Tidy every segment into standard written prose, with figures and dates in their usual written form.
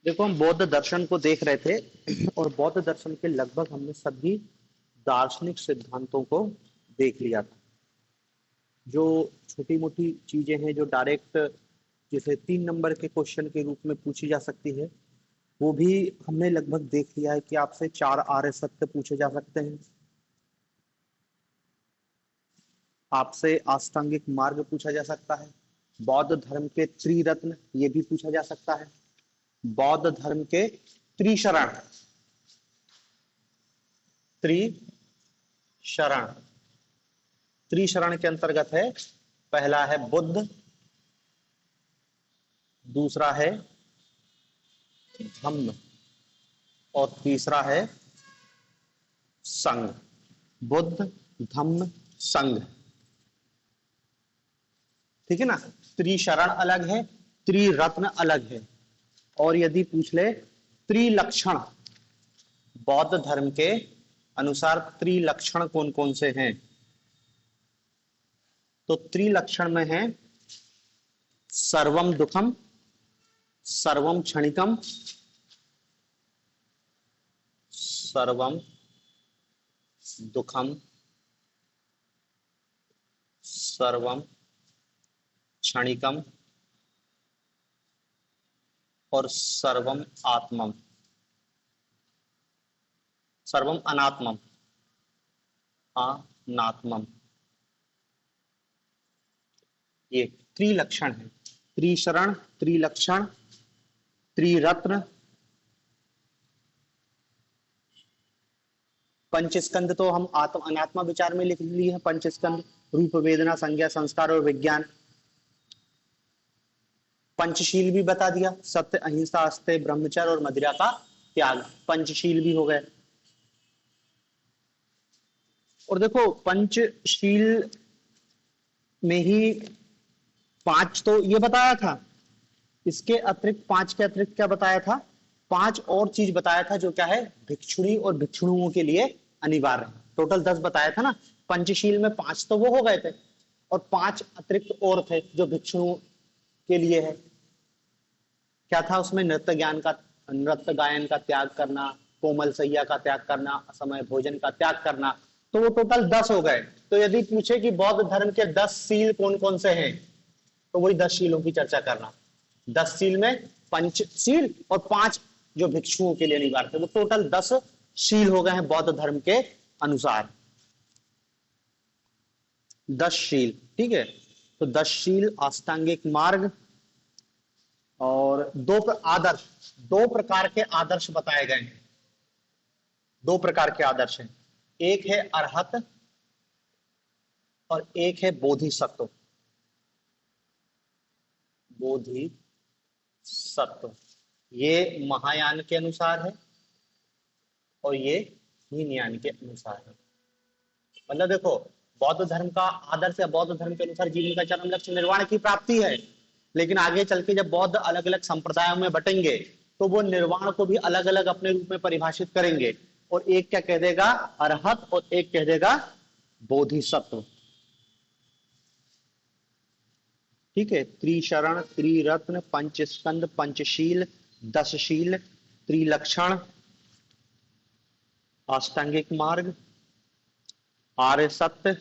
देखो, हम बौद्ध दर्शन को देख रहे थे और बौद्ध दर्शन के लगभग हमने सभी दार्शनिक सिद्धांतों को देख लिया था। जो छोटी मोटी चीजें हैं जो डायरेक्ट जैसे 3 नंबर के क्वेश्चन के रूप में पूछी जा सकती है, वो भी हमने लगभग देख लिया है कि आपसे 4 आर्य सत्य पूछे जा सकते हैं। आपसे अष्टांगिक मार्ग पूछा जा सकता है। बौद्ध धर्म के त्रिरत्न ये भी पूछा जा सकता है। बौद्ध धर्म के त्रिशरण, त्रिशरण, त्रिशरण के अंतर्गत है, पहला है बुद्ध, दूसरा है धम्म और तीसरा है संघ। बुद्ध, धम्म, संघ। ठीक है ना। त्रिशरण अलग है, त्रिरत्न अलग है। और यदि पूछ ले त्रिलक्षण, बौद्ध धर्म के अनुसार त्रिलक्षण कौन कौन से हैं, तो त्रिलक्षण में है सर्वम दुखम, सर्वम क्षणिकम, सर्वम दुखम, सर्वम क्षणिकम और सर्वम आत्मम, सर्वम अनात्मम, अनात्मम। ये त्रिलक्षण है। त्रिशरण, त्रिलक्षण, त्रिरत्न। पंचस्कंद तो हम आत्म अनात्मा विचार में लिख लिए हैं। पंचस्कंद रूप, वेदना, संज्ञा, संस्कार और विज्ञान। पंचशील भी बता दिया, सत्य, अहिंसा, अस्तेय, ब्रह्मचर्य और मदिरा का त्याग। पंचशील भी हो गए। और देखो, पंचशील में ही 5 तो ये बताया था, इसके अतिरिक्त 5 के अतिरिक्त क्या बताया था, 5 और चीज बताया था जो क्या है, भिक्षुणी और भिक्षुणुओं के लिए अनिवार्य है। टोटल 10 बताया था ना। पंचशील में 5 तो वो हो गए थे और 5 अतिरिक्त और थे जो भिक्षुओं के लिए है। क्या था उसमें, नृत्य ज्ञान का, नृत्य गायन का त्याग करना, कोमल सैया का त्याग करना, असमय भोजन का त्याग करना। तो वो टोटल 10 हो गए। तो यदि पूछे कि बौद्ध धर्म के 10 शील कौन कौन से हैं, तो वही 10 शीलों की चर्चा करना। 10 शील में पंचशील और 5 जो भिक्षुओं के लिए अनिवार्य थे, वो टोटल 10 शील हो गए हैं बौद्ध धर्म के अनुसार। 10 शील, ठीक है। तो 10 शील, अष्टांगिक मार्ग और आदर्श, 2 प्रकार के आदर्श बताए गए हैं। 2 प्रकार के आदर्श हैं, एक है अरहत और एक है बोधिसत्व। बोधिसत्व ये महायान के अनुसार है और ये हीनयान के अनुसार है। मतलब देखो, बौद्ध धर्म का आदर्श या बौद्ध धर्म के अनुसार जीवन का चरम लक्ष्य निर्वाण की प्राप्ति है। लेकिन आगे चल के जब बौद्ध अलग अलग संप्रदायों में बटेंगे तो वो निर्वाण को भी अलग अलग अपने रूप में परिभाषित करेंगे। और एक क्या कह देगा, अरहत, और एक कह देगा बोधिसत्व। ठीक है। त्रिशरण, त्रिरत्न, पंचस्कंद, पंचशील, 10 शील, त्रिलक्षण, अष्टांगिक मार्ग, आर्य सत्य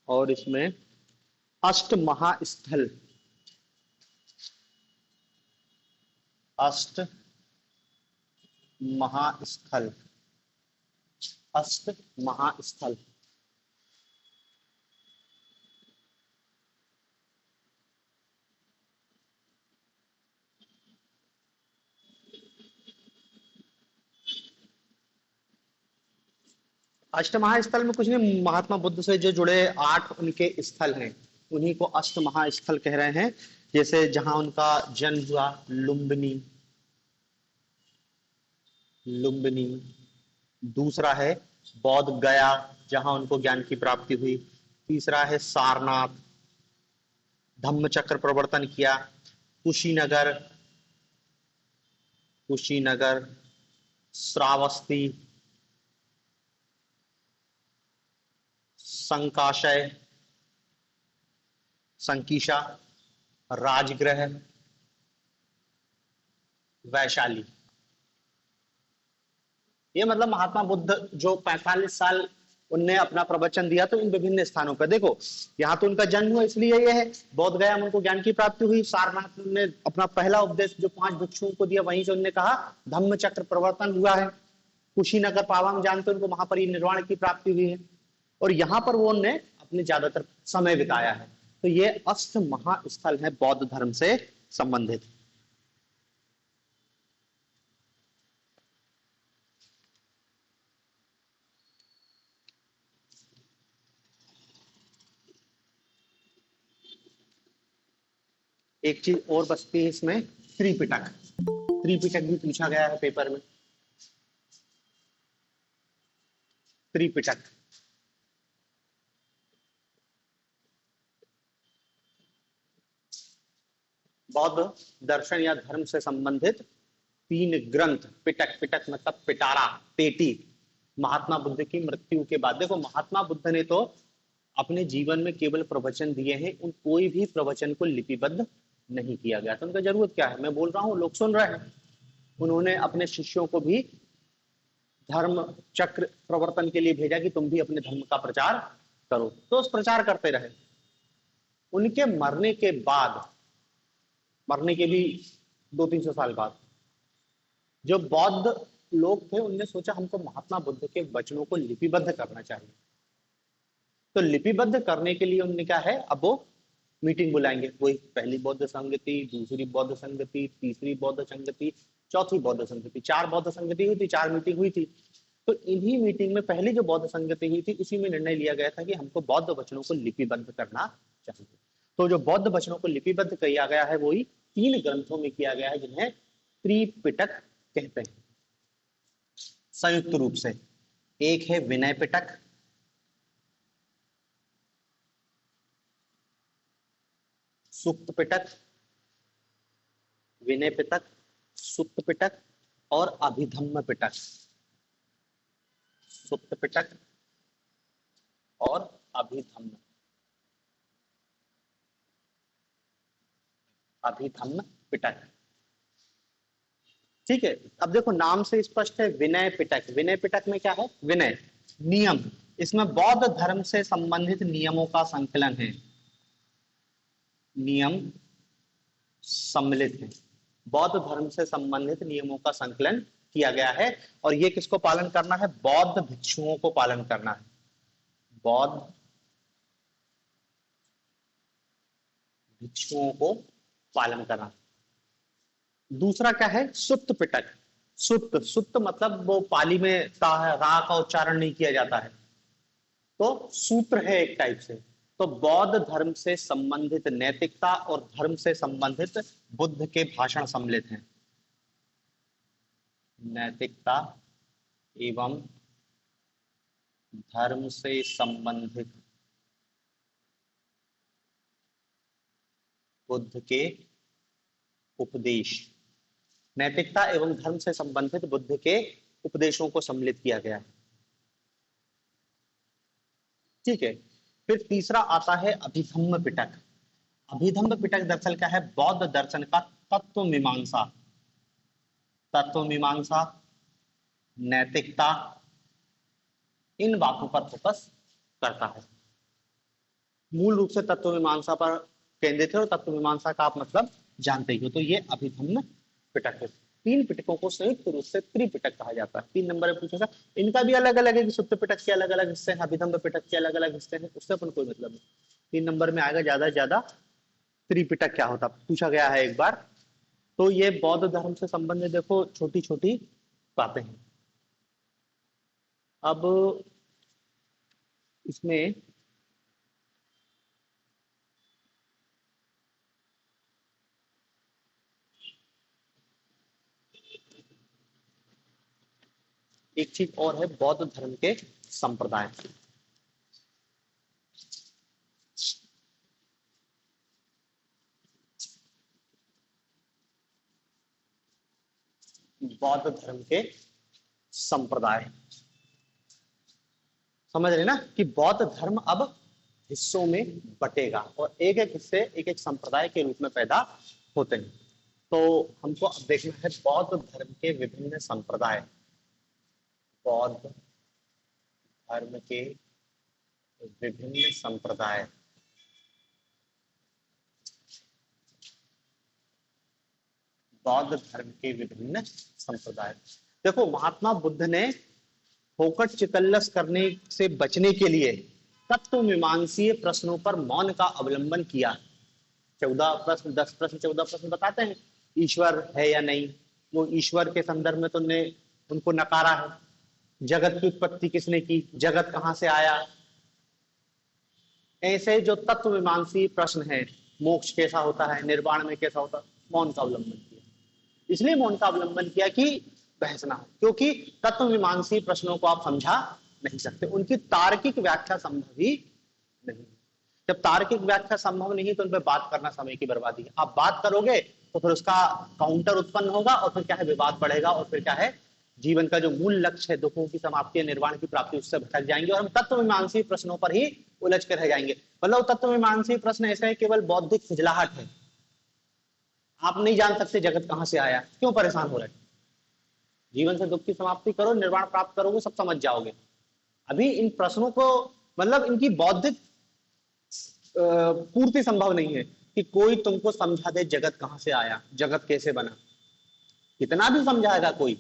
और इसमें अष्ट महास्थल। अष्ट महास्थल, अष्ट महास्थल। अष्ट महास्थल में कुछ नहीं, महात्मा बुद्ध से जो जुड़े 8 उनके स्थल हैं, उन्हीं को अष्ट महास्थल कह रहे हैं। जैसे जहां उनका जन्म हुआ, लुम्बिनी, लुम्बिनी। दूसरा है बौद्ध गया, जहां उनको ज्ञान की प्राप्ति हुई। तीसरा है सारनाथ, धम्म चक्र प्रवर्तन किया। कुशीनगर, कुशीनगर, श्रावस्ती, संकाशय, संकीशा, राजगृह, वैशाली। ये मतलब महात्मा बुद्ध जो 45 साल उनने अपना प्रवचन दिया तो इन विभिन्न स्थानों पर देखो, यहाँ तो उनका जन्म हुआ इसलिए ये है, बोध गया में उनको ज्ञान की प्राप्ति हुई, सारनाथ ने अपना पहला उपदेश जो 5 भिक्षुओं को दिया वहीं से उन्होंने कहा धम्म चक्र प्रवर्तन हुआ है, कुशीनगर पावा में जानते उनको महापरिनिर्वाण की प्राप्ति हुई है, और यहाँ पर वो उन्होंने अपने ज्यादातर समय बिताया है। तो ये अष्ट महास्थल है बौद्ध धर्म से संबंधित। एक चीज और बचती है इसमें, त्रिपिटक। त्रिपिटक भी पूछा गया है पेपर में। त्रिपिटक बौद्ध दर्शन या धर्म से संबंधित 3 ग्रंथ। पिटक, पिटक मतलब पिटारा, पेटी। महात्मा बुद्ध की मृत्यु के बाद, देखो महात्मा बुद्ध ने तो अपने जीवन में केवल प्रवचन दिए हैं, उन कोई भी प्रवचन को लिपिबद्ध नहीं किया गया। तो उनका जरूरत क्या है, मैं बोल रहा हूं लोग सुन रहे हैं। उन्होंने अपने शिष्यों को भी धर्म चक्र प्रवर्तन के लिए भेजा कि तुम भी अपने धर्म का प्रचार करो, तो उस प्रचार करते रहे। उनके मरने के बाद, मरने के भी 200-300 साल बाद, जो बौद्ध लोग थे उनने सोचा हमको महात्मा बुद्ध के वचनों को लिपिबद्ध करना चाहिए। तो लिपिबद्ध करने के लिए उन्होंने क्या है, अब वो मीटिंग बुलाएंगे, वही पहली बौद्ध संगति, दूसरी बौद्ध संगति, तीसरी बौद्ध संगति, चौथी बौद्ध संगति। 4 बौद्ध संगति हुई थी, 4 मीटिंग हुई थी। तो इन्हीं मीटिंग में पहली जो बौद्ध संगति हुई थी उसी में निर्णय लिया गया था कि हमको बौद्ध वचनों को लिपिबद्ध करना चाहिए। तो जो बौद्ध वचनों को लिपिबद्ध किया गया है वही 3 ग्रंथों में किया गया है जिन्हें त्रिपिटक कहते हैं संयुक्त रूप से। एक है विनय पिटक, सुक्त पिटक, विनय पिटक, सुक्त पिटक और अभिधम्म पिटक। सुक्त पिटक और अभिधम्म, अभिधम्म पिटक। ठीक है, अब देखो नाम से स्पष्ट है विनय पिटक। विनय पिटक में क्या है, विनय नियम, इसमें बौद्ध धर्म से संबंधित नियमों का संकलन है, नियम सम्मिलित है। बौद्ध धर्म से संबंधित नियमों का संकलन किया गया है, और ये किसको पालन करना है, बौद्ध भिक्षुओं को पालन करना है, बौद्ध भिक्षुओं को पालन करना। दूसरा क्या है, सुत्त पिटक। सुत्त, सुत्त मतलब वो पाली में रा का उच्चारण नहीं किया जाता है, तो सूत्र है एक टाइप से। तो बौद्ध धर्म से संबंधित नैतिकता और धर्म से संबंधित बुद्ध के भाषण सम्मिलित हैं। नैतिकता एवं धर्म से संबंधित बुद्ध के उपदेश, नैतिकता एवं धर्म से संबंधित बुद्ध के उपदेशों को सम्मिलित किया गया है। ठीक है, फिर तीसरा आता है अभिधम्म पिटक। अभिधम्म पिटक दरअसल क्या है, बौद्ध दर्शन का तत्व मीमांसा, तत्व मीमांसा, नैतिकता, इन बातों पर फोकस करता है। मूल रूप से तत्व मीमांसा पर केंद्रित है, और तत्व मीमांसा का आप मतलब जानते ही हो। तो ये अभिधम्म पिटक है। 3 पिटकों को संयुक्त रूप से त्रिपिटक कहा जाता है। 3 नंबर में पूछा था, इनका भी अलग अलग है कि सुत्त पिटक के अलग अलग हिस्से हैं, अभिधम्म पिटक के अलग अलग हिस्से हैं, उससे अपन कोई मतलब नहीं। 3 नंबर में आएगा ज्यादा से ज्यादा त्रिपिटक क्या होता पूछा गया है एक बार। तो ये बौद्ध धर्म से संबंधित देखो छोटी छोटी बातें हैं। अब इसमें एक चीज और है, बौद्ध धर्म के संप्रदाय। बौद्ध धर्म के संप्रदाय, समझ रहे ना कि बौद्ध धर्म अब हिस्सों में बटेगा, और एक एक हिस्से एक एक संप्रदाय के रूप में पैदा होते हैं। तो हमको अब देखना है बौद्ध धर्म के विभिन्न संप्रदाय। बौद्ध धर्म के विभिन्न संप्रदाय। बौद्ध धर्म के विभिन्न संप्रदाय। देखो, महात्मा बुद्ध ने फोकट चिकल्लस करने से बचने के लिए तत्व मीमांसीय प्रश्नों पर मौन का अवलंबन किया। 14 प्रश्न, 10 प्रश्न, 14 प्रश्न बताते हैं ईश्वर है या नहीं। वो ईश्वर के संदर्भ में तुमने उनको नकारा है। जगत की उत्पत्ति किसने की, जगत कहां से आया। ऐसे जो तत्व मीमांसीय प्रश्न है, मोक्ष कैसा होता है, निर्वाण में कैसा होता है, मौन का अवलंबन किया। इसलिए मौन का अवलंबन किया कि बहस ना हो, क्योंकि तत्व मीमांसीय प्रश्नों को आप समझा नहीं सकते, उनकी तार्किक व्याख्या संभव ही नहीं। जब तार्किक व्याख्या संभव नहीं तो उन पर बात करना समय की बर्बादी है। आप बात करोगे तो फिर उसका काउंटर उत्पन्न होगा और फिर क्या है, विवाद बढ़ेगा और फिर क्या है, जीवन का जो मूल लक्ष्य है, दुखों की समाप्ति, निर्वाण की प्राप्ति, उससे भटक जाएंगे और हम तत्व मीमांसीय प्रश्नों पर ही उलझ कर रह जाएंगे। मतलब तत्व मीमांसीय प्रश्न ऐसे है, केवल बौद्धिक खुजलाहट है। आप नहीं जान सकते जगत कहां से आया, क्यों परेशान हो रहे हैं। जीवन से दुख की समाप्ति करो, निर्वाण प्राप्त करोगे, सब समझ जाओगे। अभी इन प्रश्नों को मतलब इनकी बौद्धिक पूर्ति संभव नहीं है कि कोई तुमको समझा दे जगत कहां से आया, जगत कैसे बना। कितना भी समझाएगा कोई,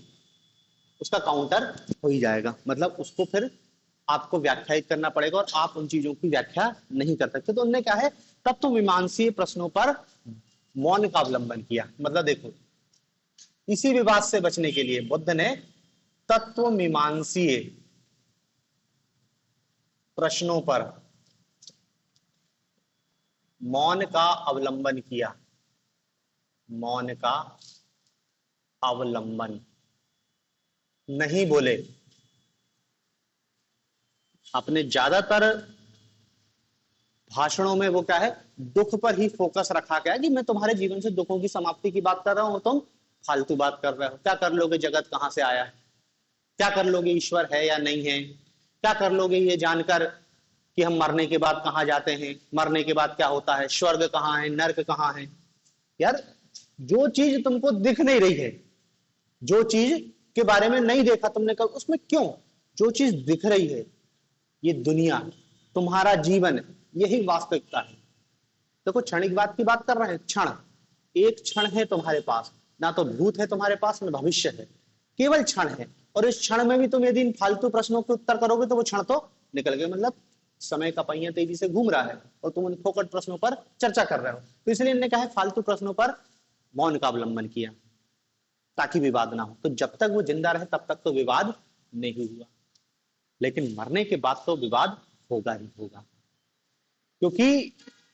उसका काउंटर हो ही जाएगा। मतलब उसको फिर आपको व्याख्यायित करना पड़ेगा और आप उन चीजों की व्याख्या नहीं कर सकते। तो उन्होंने क्या है, तत्व मीमांसीय प्रश्नों पर मौन का अवलंबन किया। मतलब देखो, इसी विवाद से बचने के लिए बुद्ध ने तत्व मीमांसीय प्रश्नों पर मौन का अवलंबन किया। मौन का अवलंबन, नहीं बोले। अपने ज्यादातर भाषणों में वो क्या है, दुख पर ही फोकस रखा गया कि मैं तुम्हारे जीवन से दुखों की समाप्ति की बात कर रहा हूं, तुम फालतू बात कर रहे हो। क्या कर लोगे, जगत कहां से आया, क्या कर लोगे, ईश्वर है या नहीं है, क्या कर लोगे ये जानकर कि हम मरने के बाद कहां जाते हैं, मरने के बाद क्या होता है, स्वर्ग कहां है, नर्क कहां है। यार, जो चीज तुमको दिख नहीं रही है, जो चीज के बारे में नहीं देखा तुमने कब, उसमें क्यों, जो चीज दिख रही है, ये दुनिया, तुम्हारा जीवन, यही वास्तविकता है। देखो, क्षणिक बात की बात कर रहे हैं, क्षण, एक क्षण है तुम्हारे पास, ना तो भूत है तुम्हारे पास, ना भविष्य है, केवल क्षण है। और इस क्षण में भी तुम यदि इन फालतू प्रश्नों के उत्तर करोगे तो वो क्षण तो निकल गए। मतलब समय का पहिया तेजी से घूम रहा है और तुम उन फोकट प्रश्नों पर चर्चा कर रहे हो। तो इसलिए इन्होंने कहा है फालतू प्रश्नों पर मौन का अवलंबन किया ताकि विवाद ना हो। तो जब तक वो जिंदा रहे तब तक तो विवाद नहीं हुआ, लेकिन मरने के बाद तो विवाद होगा ही होगा, क्योंकि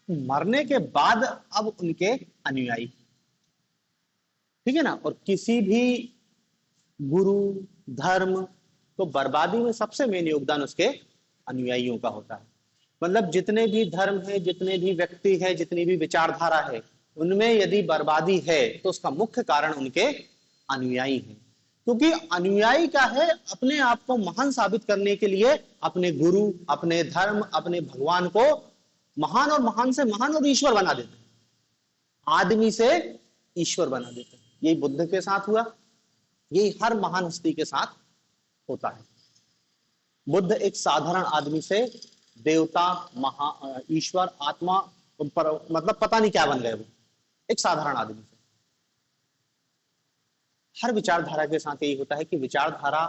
मरने के बाद अब उनके अनुयायी, ठीक है ना। और किसी भी गुरु धर्म तो बर्बादी में सबसे मेन योगदान उसके अनुयायियों का होता है। मतलब जितने भी धर्म है, जितने भी व्यक्ति है, जितनी भी विचारधारा है, उनमें यदि बर्बादी है तो उसका मुख्य कारण उनके अनुयायी हैं। क्योंकि अनुयायी क्या है, अपने आप को महान साबित करने के लिए अपने गुरु, अपने धर्म, अपने भगवान को महान और महान से महान और ईश्वर बना देते हैं, आदमी से ईश्वर बना देते हैं। यही बुद्ध के साथ हुआ, यही हर महान हस्ती के साथ होता है। बुद्ध एक साधारण आदमी से देवता, ईश्वर, आत्मा, पर मतलब पता नहीं क्या बन गए। वो एक साधारण आदमी से। हर विचारधारा के साथ यही होता है कि विचारधारा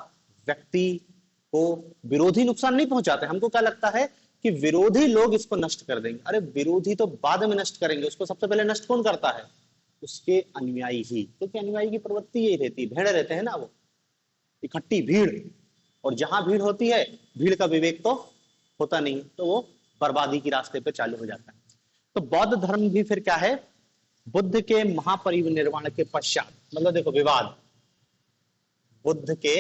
व्यक्ति को विरोधी नुकसान नहीं पहुंचाते। हमको क्या लगता है कि विरोधी लोग इसको नष्ट कर देंगे। अरे विरोधी तो बाद में नष्ट करेंगे, उसको सबसे पहले नष्ट कौन करता है, उसके अनुयायी ही। क्योंकि अनुयायी की प्रवृत्ति यही रहती है, भेड़े रहते हैं ना, वो इकट्ठी भीड़, और जहां भीड़ होती है भीड़ का विवेक तो होता नहीं, तो वो बर्बादी के रास्ते पे चालू हो जाता है। तो बौद्ध धर्म भी फिर क्या है, बुद्ध के महापरिनिर्वाण के पश्चात, मतलब देखो विवाद, बुद्ध के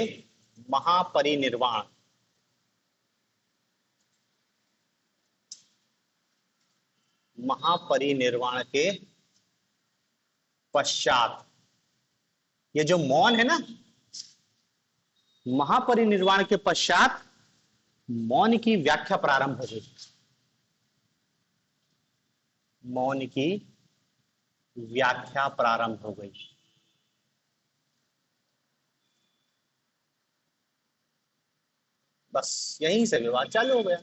महापरिनिर्वाण, महापरिनिर्वाण के पश्चात, ये जो मौन है ना, महापरिनिर्वाण के पश्चात मौन की व्याख्या प्रारंभ हो गई। मौन की व्याख्या प्रारंभ हो गई। बस यहीं से विवाद चालू हो गया।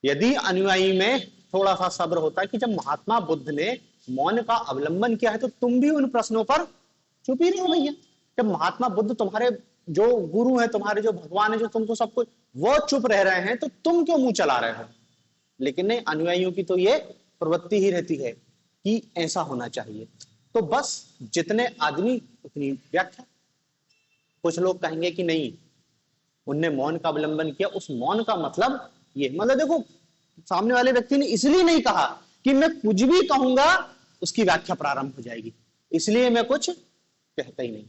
यदि अनुयायी में थोड़ा सा सब्र होता कि जब महात्मा बुद्ध ने मौन का अवलंबन किया है तो तुम भी उन प्रश्नों पर चुप ही रहो भैया। जब महात्मा बुद्ध तुम्हारे जो गुरु है, तुम्हारे जो भगवान है, जो तुमको सब कुछ, वो चुप रह रहे हैं तो तुम क्यों मुंह चला रहे हो? लेकिन नहीं, अनुयायियों की तो ये प्रवृत्ति ही रहती है कि ऐसा होना चाहिए। तो बस जितने आदमी उतनी व्याख्या। कुछ लोग कहेंगे कि नहीं, उनने मौन का अवलंबन किया, उस मौन का मतलब ये, मतलब देखो सामने वाले व्यक्ति ने इसलिए नहीं कहा कि मैं कुछ भी कहूंगा उसकी व्याख्या प्रारंभ हो जाएगी, इसलिए मैं कुछ कहता ही नहीं।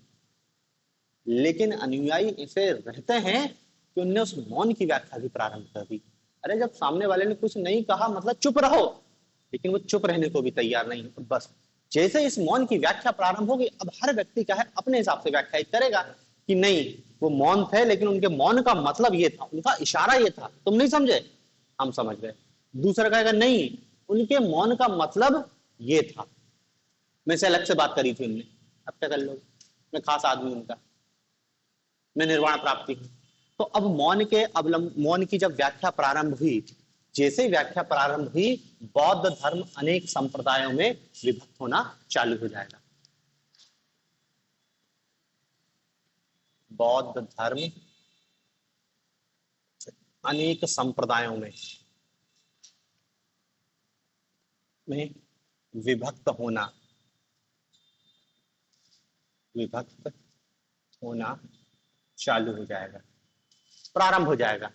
लेकिन अनुयायी ऐसे रहते हैं कि उनने उस मौन की व्याख्या भी प्रारंभ कर दी। अरे जब सामने वाले ने कुछ नहीं कहा मतलब चुप रहो, लेकिन वो चुप रहने को भी तैयार नहीं। बस जैसे इस मौन की व्याख्या प्रारंभ होगी, अब हर व्यक्ति क्या है अपने हिसाब से व्याख्या करेगा कि नहीं वो मौन थे, लेकिन उनके मौन का मतलब ये था, उनका इशारा ये था, तुम नहीं समझे, हम समझ गए। दूसरा कहेगा नहीं, उनके मौन का मतलब ये था, मैं से अलग से बात करी थी उनने, अब क्या कर लो, मैं खास आदमी उनका, मैं निर्वाण प्राप्ति हूं। तो अब मौन की जब व्याख्या प्रारंभ हुई, जैसे व्याख्या प्रारंभ हुई, बौद्ध धर्म अनेक संप्रदायों में विभक्त होना चालू हो जाएगा। बौद्ध धर्म अनेक संप्रदायों में विभक्त होना चालू हो जाएगा, प्रारंभ हो जाएगा।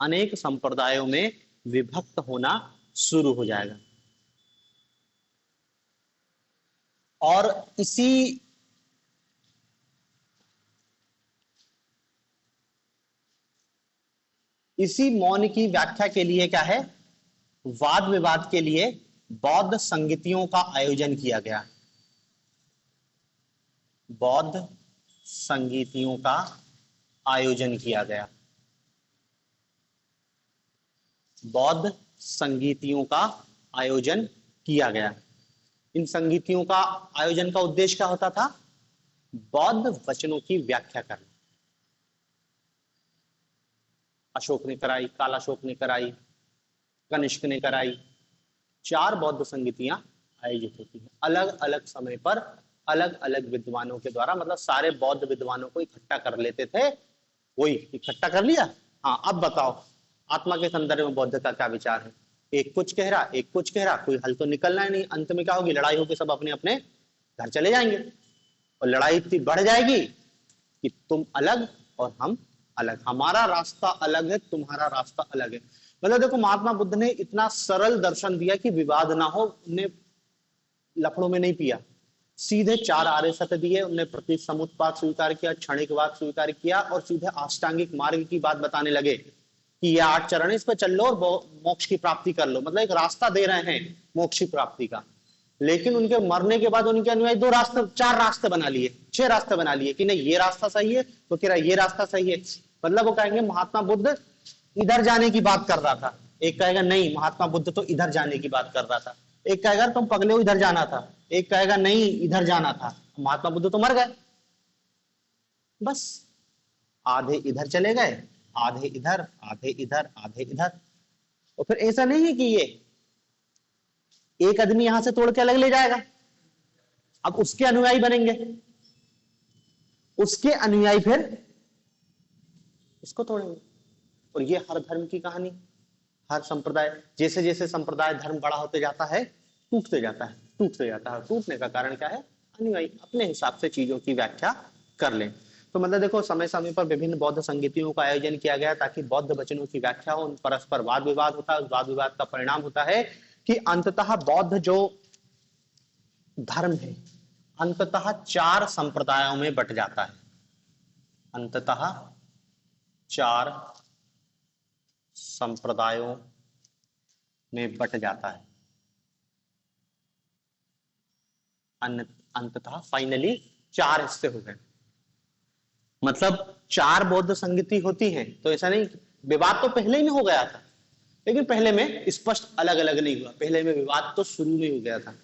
अनेक संप्रदायों में विभक्त होना शुरू हो जाएगा। और इसी मौन की व्याख्या के लिए क्या है, वाद विवाद के लिए बौद्ध संगीतियों का आयोजन किया गया। बौद्ध संगीतियों का आयोजन किया गया। बौद्ध संगीतियों का आयोजन किया गया। इन संगीतियों का आयोजन का उद्देश्य क्या होता था? बौद्ध वचनों की व्याख्या करना। अशोक ने कराई, कालाशोक ने कराई, कनिष्क ने कराई। 4 बौद्ध संगीतियां आयोजित होती हैं अलग अलग समय पर, अलग अलग विद्वानों के द्वारा। मतलब सारे बौद्ध विद्वानों को इकट्ठा कर लेते थे, वही इकट्ठा कर लिया। हाँ, अब बताओ आत्मा के संदर्भ में बौद्ध का क्या विचार है? एक कुछ कह रहा, एक कुछ कह रहा, कोई हल तो निकलना ही नहीं। अंत में क्या होगी? लड़ाई होकर सब अपने अपने घर चले जाएंगे, और लड़ाई इतनी बढ़ जाएगी कि तुम अलग और हम अलग, हमारा रास्ता अलग है, तुम्हारा रास्ता अलग है। मतलब देखो महात्मा बुद्ध ने इतना सरल दर्शन दिया कि विवाद ना हो, उन्हें लफड़ों में नहीं पिया, सीधे 4 आर्य सत्य दिए। उन्होंने प्रति समुत्पाद स्वीकार किया, क्षणिकवाद स्वीकार किया, और सीधे अष्टांगिक मार्ग की बात बताने लगे कि ये 8 चरण है, इस पर चल लो और मोक्ष की प्राप्ति कर लो। मतलब एक रास्ता दे रहे हैं मोक्ष की प्राप्ति का। लेकिन उनके मरने के बाद उनके अनुयायी 2 रास्ते, 4 रास्ते बना लिए, 6 रास्ते बना लिए कि नहीं ये रास्ता सही है, तो कह रहा ये रास्ता सही है। मतलब वो कहेंगे महात्मा बुद्ध इधर जाने की बात कर रहा था, एक कहेगा नहीं महात्मा बुद्ध तो इधर जाने की बात कर रहा था, एक कहेगा तुम पगले हो इधर जाना था, एक कहेगा नहीं इधर जाना था, महात्मा बुद्ध तो मर गए। बस आधे इधर चले गए, आधे इधर, आधे इधर, आधे इधर। और फिर ऐसा नहीं है कि ये एक आदमी यहां से तोड़ के अलग ले जाएगा, अब उसके अनुयायी बनेंगे, उसके अनुयायी फिर इसको तोड़ेंगे। और ये हर धर्म की कहानी, हर संप्रदाय, जैसे जैसे संप्रदाय धर्म बड़ा होते जाता है टूटते जाता है, टूटते जाता है। टूटने का कारण क्या है? अनुयायी अपने हिसाब से चीजों की व्याख्या कर लें। तो मतलब देखो समय समय पर विभिन्न बौद्ध संगीतियों का आयोजन किया गया ताकि बौद्ध वचनों की व्याख्या हो, उन परस्पर वाद विवाद होता है। उस वाद विवाद का परिणाम होता है कि अंततः बौद्ध जो धर्म है अंततः 4 संप्रदायों में बट जाता है। अंततः 4 संप्रदायों में बट जाता है। अंततः फाइनली 4 हिस्से हो गए। मतलब 4 बौद्ध संगति होती हैं, तो ऐसा नहीं, विवाद तो पहले ही में हो गया था, लेकिन पहले में स्पष्ट अलग अलग नहीं हुआ, पहले में विवाद तो शुरू में हो गया था।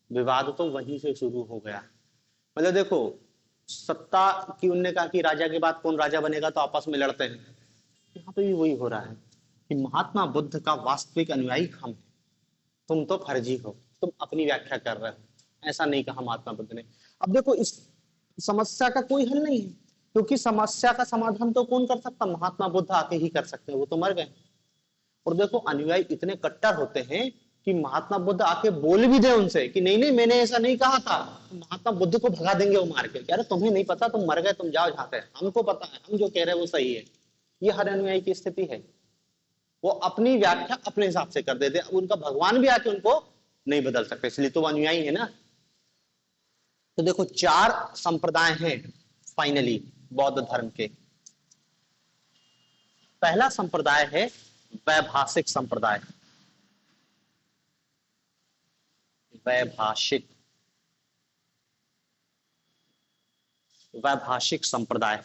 विवाद तो वहीं से शुरू हो गया। मतलब देखो, सत्ता की उनने कहा कि राजा के बाद कौन राजा बनेगा, तो आपस में लड़ते हैं। यहाँ पे भी वही हो रहा है कि महात्मा बुद्ध का वास्तविक अनुयायी हम हैं, तुम तो फर्जी हो, तुम अपनी व्याख्या कर रहे हो। ऐसा नहीं कहा महात्मा बुद्ध ने। अब देखो, इस समस्या का कोई हल नहीं है, क्योंकि समस्या का समाधान तो कौन कर सकता, महात्मा बुद्ध आके ही कर सकते हैं, वो तो मर गए। और देखो, अनुयायी इतने कट्टर होते हैं कि महात्मा बुद्ध आके बोल भी दे उनसे कि नहीं नहीं मैंने ऐसा नहीं कहा था, तो महात्मा बुद्ध को भगा देंगे वो मार के, कह रहे तुम्हें नहीं पता, तुम मर गए, तुम जाओ जहां से, हमको पता है, हम जो कह रहे हैं वो सही है। ये हर अनुयायी की स्थिति है, वो अपनी व्याख्या अपने हिसाब से कर देते। अब उनका भगवान भी आके उनको नहीं बदल सकते, इसलिए तो वो अनुयायी है ना। तो देखो, 4 संप्रदाय हैं फाइनली बौद्ध धर्म के। पहला संप्रदाय है वैभाषिक संप्रदाय। वैभाषिक वैभाषिक संप्रदाय।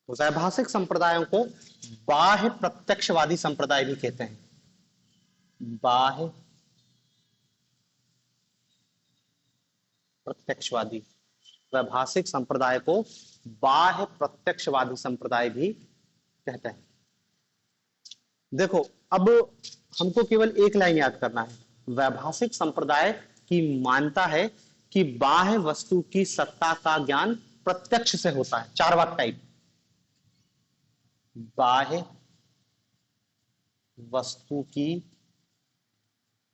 वैभाषिक संप्रदायों को बाह्य प्रत्यक्षवादी संप्रदाय भी कहते हैं। बाह्य प्रत्यक्षवादी, वैभाषिक संप्रदाय को बाह्य प्रत्यक्षवादी संप्रदाय भी कहते हैं। देखो, अब हमको केवल एक लाइन याद करना है। वैभाषिक संप्रदाय की मानता है कि बाह्य वस्तु की सत्ता का ज्ञान प्रत्यक्ष से होता है। 4 वाक्य टाइप। बाह्य वस्तु की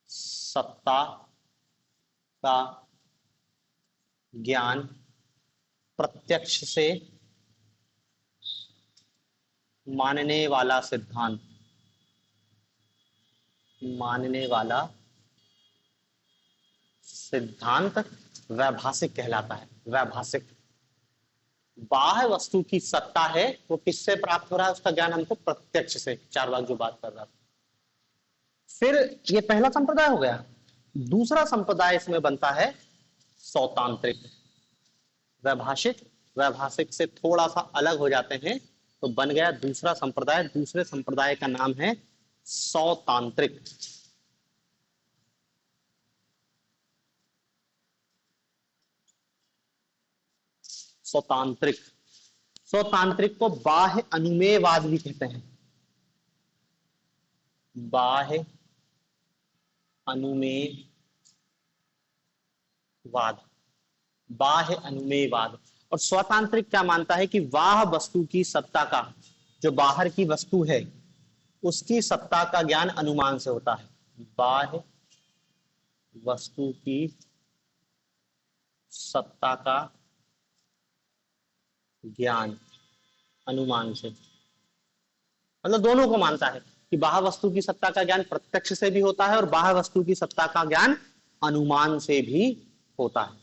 सत्ता का ज्ञान प्रत्यक्ष से मानने वाला सिद्धांत, मानने वाला सिद्धांत वैभाषिक कहलाता है। वैभाषिक, बाह्य वस्तु की सत्ता है वो किससे प्राप्त हो रहा है, उसका ज्ञान हमको प्रत्यक्ष से। 4 वाक्य जो बात कर रहा था। फिर ये पहला संप्रदाय हो गया। दूसरा संप्रदाय इसमें बनता है सौतांत्रिक। वैभाषिक, वैभाषिक से थोड़ा सा अलग हो जाते हैं, तो बन गया दूसरा संप्रदाय। दूसरे संप्रदाय का नाम है सौतांत्रिक। सौतांत्रिक, सौतांत्रिक को बाह्य अनुमेयवाद भी कहते हैं। बाह्य अनुमेयवाद, बाह्य अनुमेयवाद। और स्वतांत्रिक क्या मानता है कि बाह्य वस्तु की सत्ता का, जो बाहर की वस्तु है उसकी सत्ता का ज्ञान अनुमान से होता है। बाह्य वस्तु की सत्ता का ज्ञान अनुमान से, मतलब दोनों को मानता है कि बाह्य वस्तु की सत्ता का ज्ञान प्रत्यक्ष से भी होता है और बाह्य वस्तु की सत्ता का ज्ञान अनुमान से भी होता है।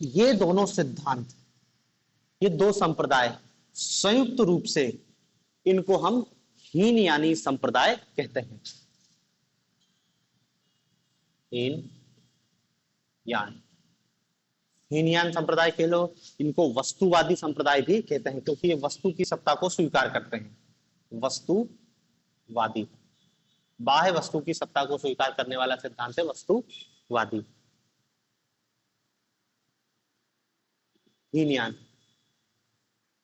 ये दोनों सिद्धांत, ये 2 संप्रदाय संयुक्त रूप से, इनको हम हीनयानी संप्रदाय कहते हैं। हीनयान संप्रदाय कह लो, इनको वस्तुवादी संप्रदाय भी कहते हैं, क्योंकि ये वस्तु की सत्ता को स्वीकार करते हैं। वस्तुवादी, बाह्य वस्तु की सत्ता को स्वीकार करने वाला सिद्धांत है वस्तुवादी। हीनयान,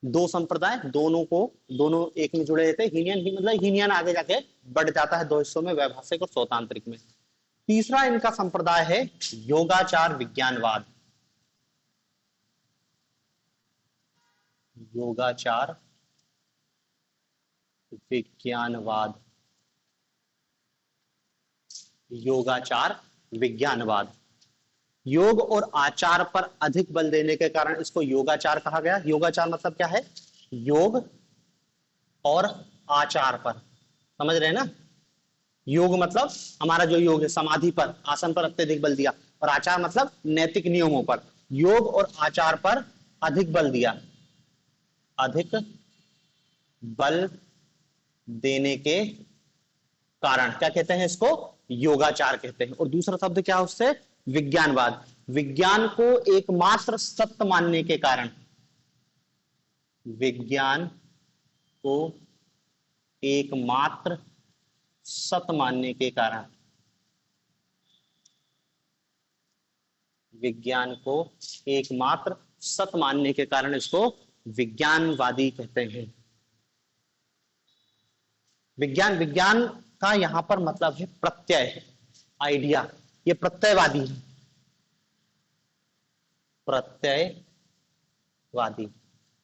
2 संप्रदाय, दोनों एक में जुड़े रहते हैं। हीनयान ही मतलब हीनयान आगे जाके बढ़ जाता है 2 हिस्सों में, वैभाषिक और सौतांत्रिक में। तीसरा इनका संप्रदाय है योगाचार विज्ञानवाद। योगाचार विज्ञानवाद, योगाचार विज्ञानवाद। योग और आचार पर अधिक बल देने के कारण इसको योगाचार कहा गया। योगाचार मतलब क्या है, योग और आचार पर, समझ रहे हैं ना। योग मतलब हमारा जो योग है, समाधि पर, आसन पर अत्यधिक बल दिया, और आचार मतलब नैतिक नियमों पर। योग और आचार पर अधिक बल दिया। अधिक बल देने के कारण क्या कहते हैं, इसको योगाचार कहते हैं। और दूसरा शब्द क्या है उससे, विज्ञानवाद। विज्ञान को एकमात्र सत्य मानने के कारण, विज्ञान को एकमात्र सत्य मानने के कारण, विज्ञान को एकमात्र सत्य मानने के कारण इसको विज्ञानवादी कहते हैं। विज्ञान, विज्ञान का यहां पर मतलब है प्रत्यय, आइडिया। ये प्रत्ययवादी है, प्रत्ययवादी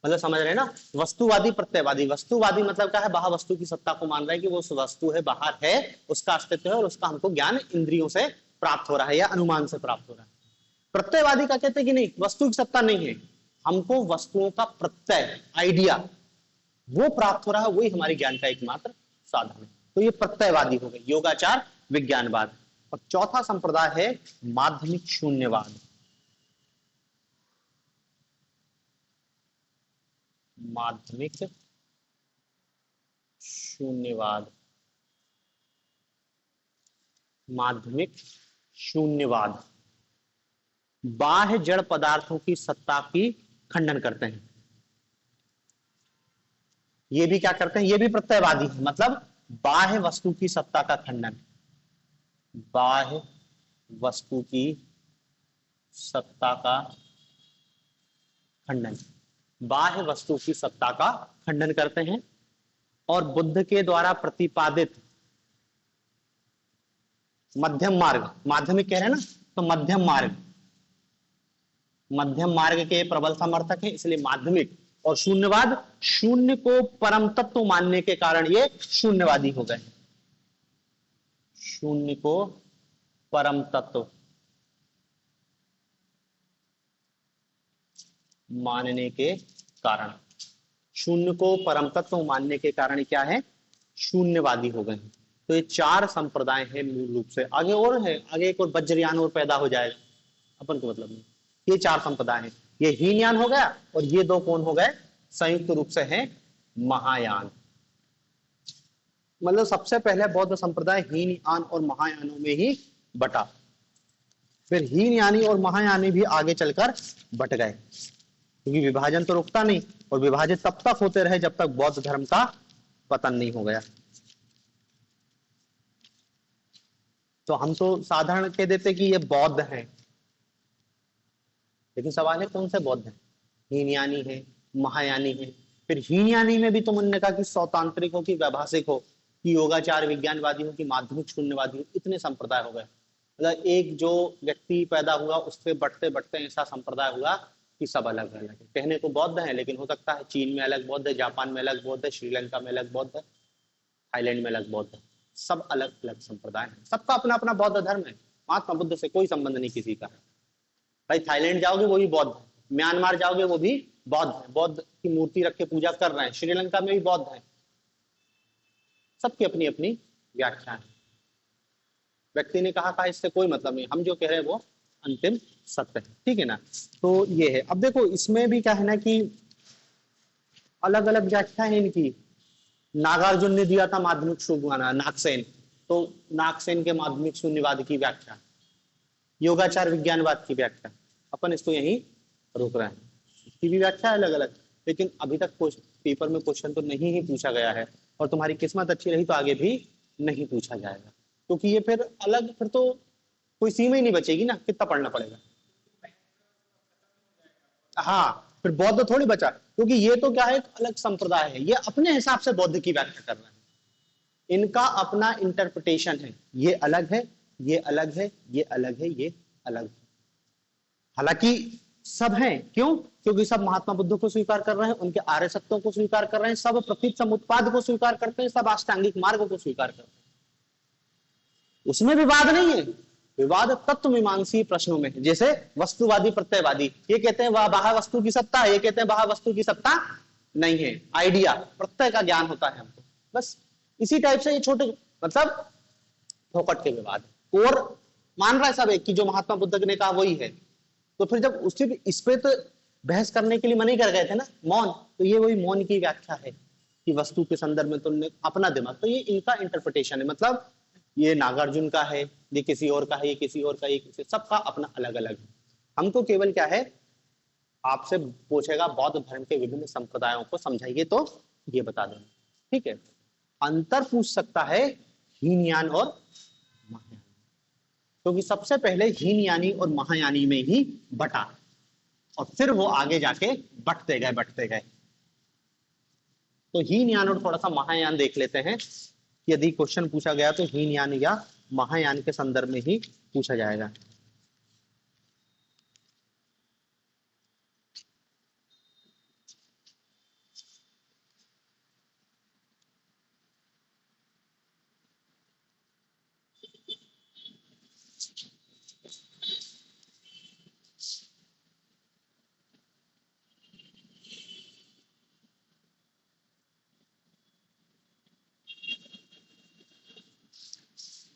मतलब समझ रहे हैं ना, वस्तुवादी प्रत्ययवादी। वस्तुवादी मतलब क्या है, बाहर वस्तु की सत्ता को मान रहा है कि वो उस वस्तु है, बाहर है, उसका अस्तित्व है और उसका हमको ज्ञान इंद्रियों से प्राप्त हो रहा है या अनुमान से प्राप्त हो रहा है। प्रत्ययवादी का कहते हैं कि नहीं, वस्तु की सत्ता नहीं है, हमको वस्तुओं का प्रत्यय, आइडिया वो प्राप्त हो रहा है, वही हमारे ज्ञान का एकमात्र साधन है। तो ये प्रत्ययवादी हो गए, योगाचार, विज्ञानवाद। और चौथा संप्रदाय है माध्यमिक शून्यवाद। माध्यमिक शून्यवाद, माध्यमिक शून्यवाद बाह्य जड़ पदार्थों की सत्ता की खंडन करते हैं। ये भी क्या करते हैं, ये भी प्रत्ययवादी है, मतलब बाह्य वस्तु की सत्ता का खंडन, बाह्य वस्तु की सत्ता का खंडन, बाह्य वस्तु की सत्ता का खंडन करते हैं। और बुद्ध के द्वारा प्रतिपादित मध्यम मार्ग, माध्यमिक कह रहे हैं ना, तो मध्यम मार्ग, मध्यम मार्ग के प्रबल समर्थक हैं, इसलिए माध्यमिक। और शून्यवाद, शून्य को परम तत्व मानने के कारण ये शून्यवादी हो गए। शून्य को परम तत्व मानने के कारण, शून्य को परम तत्व मानने के कारण क्या है, शून्यवादी हो गए। तो ये चार संप्रदाय हैं मूल रूप से। आगे और है, आगे एक और वज्रयान और पैदा हो जाएगा, अपन को मतलब नहीं। ये चार संप्रदाय हैं, ये हीनयान हो गया और ये दो कौन हो गए, संयुक्त रूप से हैं महायान। मतलब सबसे पहले बौद्ध संप्रदाय हीनयान और महायानों में ही बटा, फिर हीनयानी और महायानी भी आगे चलकर बट गए, क्योंकि विभाजन तो रुकता नहीं, और विभाजित तब तक होते रहे जब तक बौद्ध धर्म का पतन नहीं हो गया। तो हम तो साधारण कह देते कि ये बौद्ध हैं, लेकिन सवाल है कौन से बौद्ध हैं, हीनयानी है, महायानी है। फिर हीनयानी में भी तुमने कहा कि सौतांत्रिक हो, कि वैभाषिक हो, कि योगाचार विज्ञानवादी हो, कि माध्यमिक शून्यवादी हो, इतने संप्रदाय हो गए। मतलब एक जो व्यक्ति पैदा हुआ उससे बढ़ते बढ़ते ऐसा संप्रदाय हुआ कि सब अलग अलग है। कहने को बौद्ध है, लेकिन हो सकता है चीन में अलग बौद्ध है, जापान में अलग बौद्ध है, श्रीलंका में अलग बौद्ध है, थाईलैंड में अलग बौद्ध है। सब अलग अलग संप्रदाय है, सबका अपना अपना बौद्ध धर्म है। महात्मा बुद्ध से कोई संबंध नहीं किसी का। भाई थाईलैंड जाओगे वो भी बौद्ध है, म्यांमार जाओगे वो भी बौद्ध है, बौद्ध की मूर्ति रख के पूजा कर रहे हैं, श्रीलंका में भी बौद्ध है। सबकी अपनी अपनी व्याख्या है। व्यक्ति ने कहा इससे कोई मतलब नहीं, हम जो कह रहे हैं वो अंतिम सत्य है, ठीक है ना। तो ये है। अब देखो इसमें भी क्या है ना कि अलग अलग व्याख्या है इनकी। नागार्जुन ने दिया था माध्यमिक शून्यवाद, नागसेन, तो नागसेन के माध्यमिक शून्यवाद की व्याख्या, योगाचार विज्ञानवाद की व्याख्या। अपन इसको यहीं रोक रहे हैं, इसकी भी व्याख्या अलग अलग, लेकिन अभी तक पेपर में क्वेश्चन तो नहीं ही पूछा गया है, और तुम्हारी किस्मत अच्छी रही तो आगे भी नहीं पूछा जाएगा, क्योंकि ये फिर अलग, फिर तो कोई सीमा ही नहीं बचेगी ना, कितना पढ़ना पड़ेगा। हाँ, फिर बौद्ध थोड़ी बचा, क्योंकि ये तो क्या है, एक अलग संप्रदाय है, ये अपने हिसाब से बौद्ध की व्याख्या कर रहे हैं, इनका अपना इंटरप्रिटेशन है। ये अलग है, ये अलग है, ये अलग है, ये अलग है। हालांकि सब हैं, क्यों, क्योंकि सब महात्मा बुद्ध को स्वीकार कर रहे हैं, उनके आर्य सत्यों को स्वीकार कर रहे हैं, सब प्रतीक समुत्पाद को स्वीकार करते हैं, सब अष्टांगिक मार्ग को स्वीकार करते हैं। उसमें विवाद नहीं है, विवाद तत्व मीमांसी प्रश्नों में है। जैसे वस्तुवादी प्रत्ययवादी, ये कहते हैं वह बाह्य वस्तु की सत्ता है, ये कहते हैं बाह्य वस्तु की सत्ता नहीं है, आइडिया प्रत्यय का ज्ञान होता है हमको, बस इसी टाइप से ये छोटे मतलब फोकट के विवाद। और मान रहा है सब एक कि जो महात्मा बुद्ध ने कहा वही है, तो फिर जब उससे इस पे तो बहस करने के लिए मना ही कर गए थे ना, मौन। तो ये वही मौन की व्याख्या है कि वस्तु के संदर्भ में तुमने अपना दिमाग, तो ये इनका इंटरप्रिटेशन है। मतलब ये नागार्जुन का है, ये किसी और का है, ये किसी और का, ये किसी, सबका अपना अलग अलग है। हमको केवल क्या है, आपसे पूछेगा बौद्ध धर्म के विभिन्न संप्रदायों को समझाइए, तो ये बता देना, ठीक है। अंतर पूछ सकता है हीनयान और महायान, क्योंकि सबसे पहले हीनयानी और महायानी में ही बटा, और फिर वो आगे जाके बटते गए बटते गए। तो हीनयान और थोड़ा सा महायान देख लेते हैं। यदि क्वेश्चन पूछा गया तो हीनयान या महायान के संदर्भ में ही पूछा जाएगा।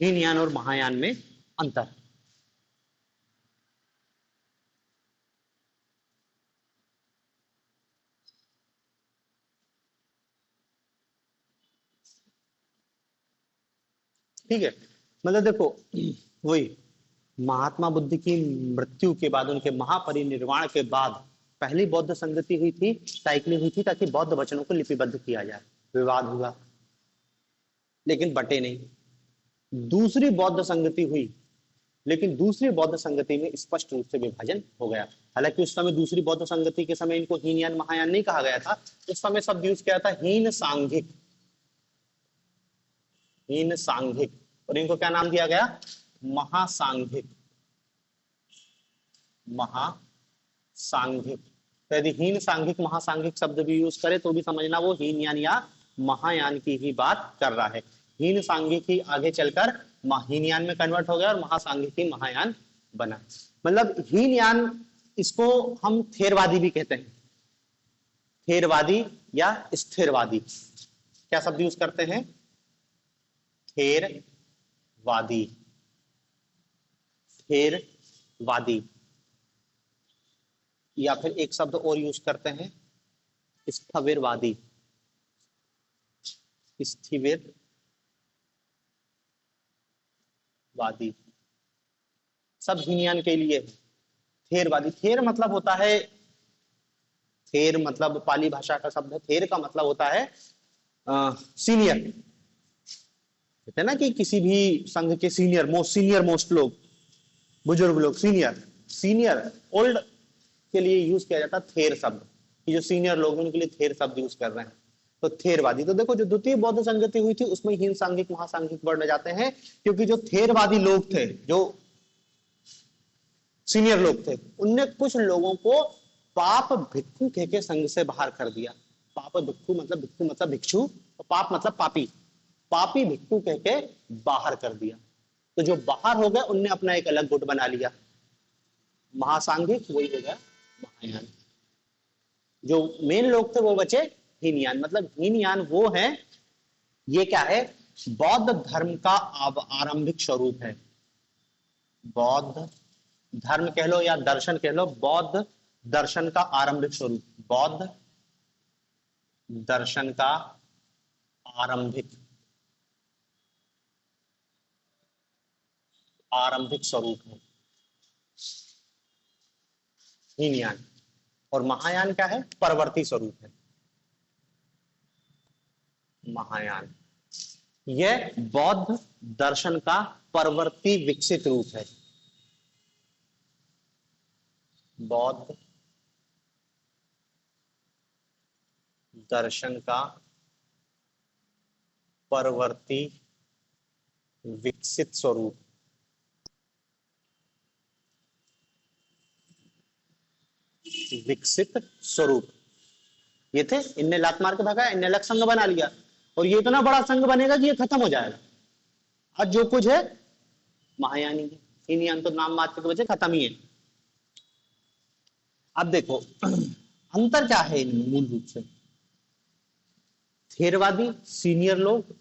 हीनयान और महायान में अंतर। ठीक है, मतलब देखो वही महात्मा बुद्ध की मृत्यु के बाद, उनके महापरिनिर्वाण के बाद पहली बौद्ध संगति हुई थी, साइकिलिंग हुई थी, ताकि बौद्ध वचनों को लिपिबद्ध किया जाए। विवाद हुआ लेकिन बटे नहीं। दूसरी बौद्ध संगति हुई, लेकिन दूसरी बौद्ध संगति में स्पष्ट रूप से विभाजन हो गया। हालांकि उस समय दूसरी बौद्ध संगति के समय इनको हीनयान महायान नहीं कहा गया था, उस समय शब्द यूज किया था हीन सांघिक, हीन सांघिक, और इनको क्या नाम दिया गया, महासांघिक, महासांघिक। तो यदि हीन सांघिक महासांघिक शब्द भी यूज करे तो भी समझना वो हीनयान या महायान की ही बात कर रहा है। हीन सांघिक ही आगे चलकर हीनयान में कन्वर्ट हो गया और महासांघिक ही महायान बना। मतलब हीनयान, इसको हम थेरवादी भी कहते हैं, थेरवादी या स्थिरवादी। क्या शब्द यूज करते हैं, थेरवादी, थेरवादी। या फिर एक शब्द और यूज करते हैं, स्थविरवादी, स्थिरवादी। सब हीनयान के लिए। थेरवादी, थेर मतलब होता है, थेर मतलब पाली भाषा का शब्द है, थेर का मतलब होता है सीनियर। कहते हैं ना कि किसी भी संघ के सीनियर मोस्ट लोग, बुजुर्ग लोग, सीनियर, सीनियर ओल्ड के लिए यूज किया जाता है थेर शब्द, कि जो सीनियर लोग हैं उनके लिए थेर शब्द यूज कर रहे हैं। तो थेरवादी। तो देखो जो द्वितीय बौद्ध संगति हुई थी उसमें हीन सांघिक महासांघिक वर्ण जाते हैं, क्योंकि जो थेरवादी लोग थे, जो सीनियर लोग थे, उनने कुछ लोगों को पाप भिक्षु के संघ से बाहर कर दिया। पाप भिक्षु मतलब भिक्षु, और पाप मतलब पापी, पापी भिक्षु कह के बाहर कर दिया। तो जो बाहर हो गए उनने अपना एक अलग गुट बना लिया, महासांघिक, वही हो गया महायान। जो मेन लोग थे वो बचे हीनयान। मतलब हीनयान वो है, ये क्या है, बौद्ध धर्म का आरंभिक स्वरूप है। बौद्ध धर्म कह लो या दर्शन कह लो, बौद्ध दर्शन का आरंभिक स्वरूप, बौद्ध दर्शन का आरंभिक स्वरूप है हीनयान। और महायान क्या है, परवर्ती स्वरूप है महायान। यह बौद्ध दर्शन का परवर्ती विकसित रूप है। बौद्ध दर्शन का परवर्ती विकसित स्वरूप। विकसित स्वरूप ये थे, इनने लात मार के भगाया, इनने अलग संघ बना लिया, और ये इतना बड़ा संघ बनेगा कि ये खत्म हो जाएगा। आज जो कुछ है महायानी है, हीनयान तो नाम मात्र के वजह खत्म ही है। अब देखो अंतर क्या है इनमें मूल रूप से। थेरवादी सीनियर लोग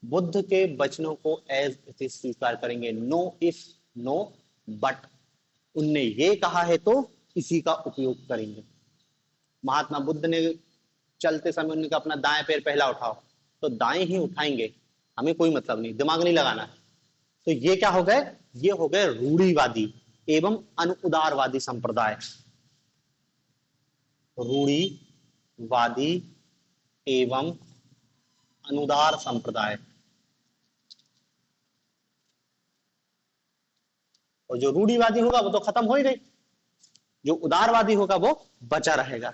बुद्ध के वचनों को एज इट इज स्वीकार करेंगे, नो इफ नो बट, उनने ये कहा है तो इसी का उपयोग करेंगे। महात्मा बुद्ध ने चलते समय उन्होंने कहा अपना दाएं पैर पहला उठाओ, तो दाएं ही उठाएंगे, हमें कोई मतलब नहीं, दिमाग नहीं लगाना है। तो ये क्या हो गए, ये हो गए रूढ़िवादी एवं अनुदारवादी संप्रदाय। रूढ़िवादी एवं अनुदार संप्रदाय। और जो रूढ़िवादी होगा वो तो खत्म हो ही गई, जो उदारवादी होगा वो बचा रहेगा।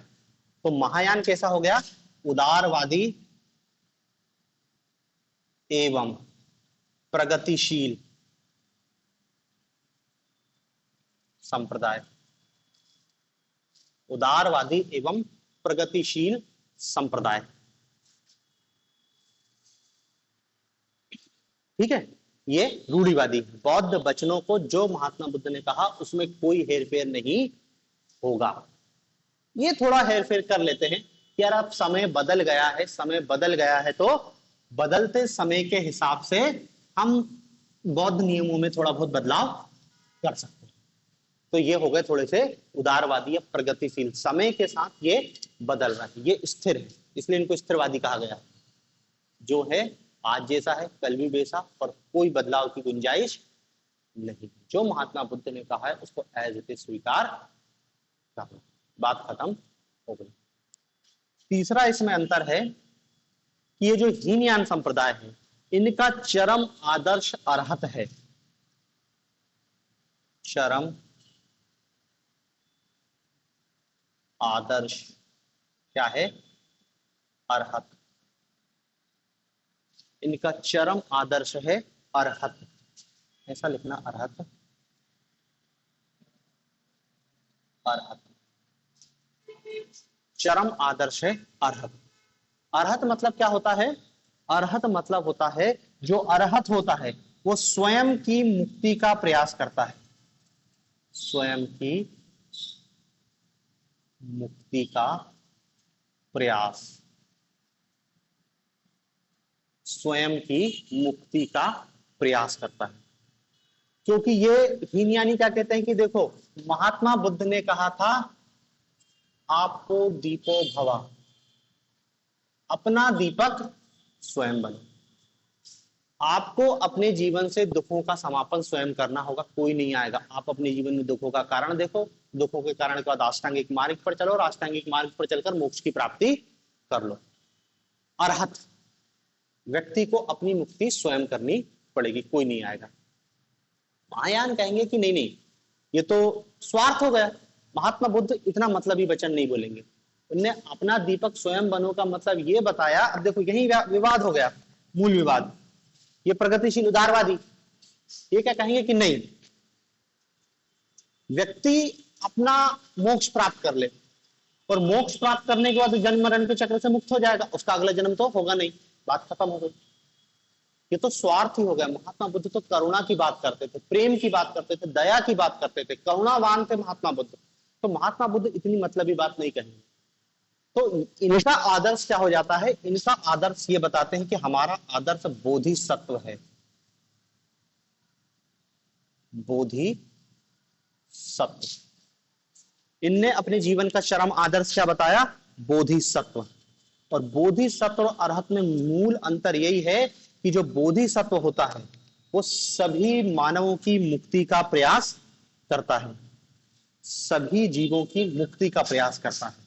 तो महायान कैसा हो गया, उदारवादी एवं प्रगतिशील संप्रदाय। उदारवादी एवं प्रगतिशील संप्रदाय, ठीक है। ये रूढ़िवादी, बौद्ध वचनों को जो महात्मा बुद्ध ने कहा उसमें कोई हेरफेर नहीं होगा। ये थोड़ा हेरफेर कर लेते हैं कि यार अब समय बदल गया है, समय बदल गया है तो बदलते समय के हिसाब से हम बौद्ध नियमों में थोड़ा बहुत बदलाव कर सकते हैं। तो ये हो गए थोड़े से उदारवादी या प्रगतिशील, समय के साथ ये बदल रहा है, ये स्थिर है, इसलिए इनको स्थिरवादी कहा गया। जो है आज जैसा है कल भी वैसा, और कोई बदलाव की गुंजाइश नहीं। जो महात्मा बुद्ध ने कहा है उसको एज इट इज स्वीकार करना, बात खत्म हो गई। तीसरा इसमें अंतर है कि ये जो हीनयान संप्रदाय है इनका चरम आदर्श अरहत है। चरम आदर्श क्या है, अरहत। इनका चरम आदर्श है अरहत, ऐसा लिखना, अरहत, अरहत, चरम आदर्श है अरहत। अरहत मतलब क्या होता है, अरहत मतलब होता है, जो अरहत होता है वो स्वयं की मुक्ति का प्रयास करता है, स्वयं की मुक्ति का प्रयास, स्वयं की मुक्ति का प्रयास करता है। क्योंकि ये हीनयानी क्या कहते हैं कि देखो महात्मा बुद्ध ने कहा था आपको दीपो भवा, अपना दीपक स्वयं बनो। आपको अपने जीवन से दुखों का समापन स्वयं करना होगा, कोई नहीं आएगा। आप अपने जीवन में दुखों का कारण देखो, दुखों के कारण के बाद अष्टांगिक मार्ग पर चलो और अष्टांगिक मार्ग पर चलकर मोक्ष की प्राप्ति कर लो। अरहत व्यक्ति को अपनी मुक्ति स्वयं करनी पड़ेगी, कोई नहीं आएगा। महायान कहेंगे कि नहीं नहीं ये तो स्वार्थ हो गया, महात्मा बुद्ध इतना मतलबी वचन नहीं बोलेंगे। उनने अपना दीपक स्वयं बनो का मतलब ये बताया। अब देखो यही विवाद हो गया, मूल विवाद। ये प्रगतिशील उदारवादी ये क्या कहेंगे कि नहीं, व्यक्ति अपना मोक्ष प्राप्त कर ले और मोक्ष प्राप्त करने के बाद जन्म मरण के चक्र से मुक्त हो जाएगा, उसका अगला जन्म तो होगा नहीं, बात खत्म हो गई। ये तो स्वार्थ ही हो गया। महात्मा बुद्ध तो करुणा की बात करते थे, प्रेम की बात करते थे, दया की बात करते थे, करुणावान थे महात्मा बुद्ध। तो महात्मा बुद्ध इतनी मतलबी बात नहीं कहेंगे। तो इनका आदर्श क्या हो जाता है, इनका आदर्श ये बताते हैं कि हमारा आदर्श बोधिसत्व है, बोधिसत्व। इनने अपने जीवन का चरम आदर्श क्या बताया, बोधिसत्व। और बोधिसत्व और अरहत में मूल अंतर यही है कि जो बोधिसत्व होता है वो सभी मानवों की मुक्ति का प्रयास करता है, सभी जीवों की मुक्ति का प्रयास करता है।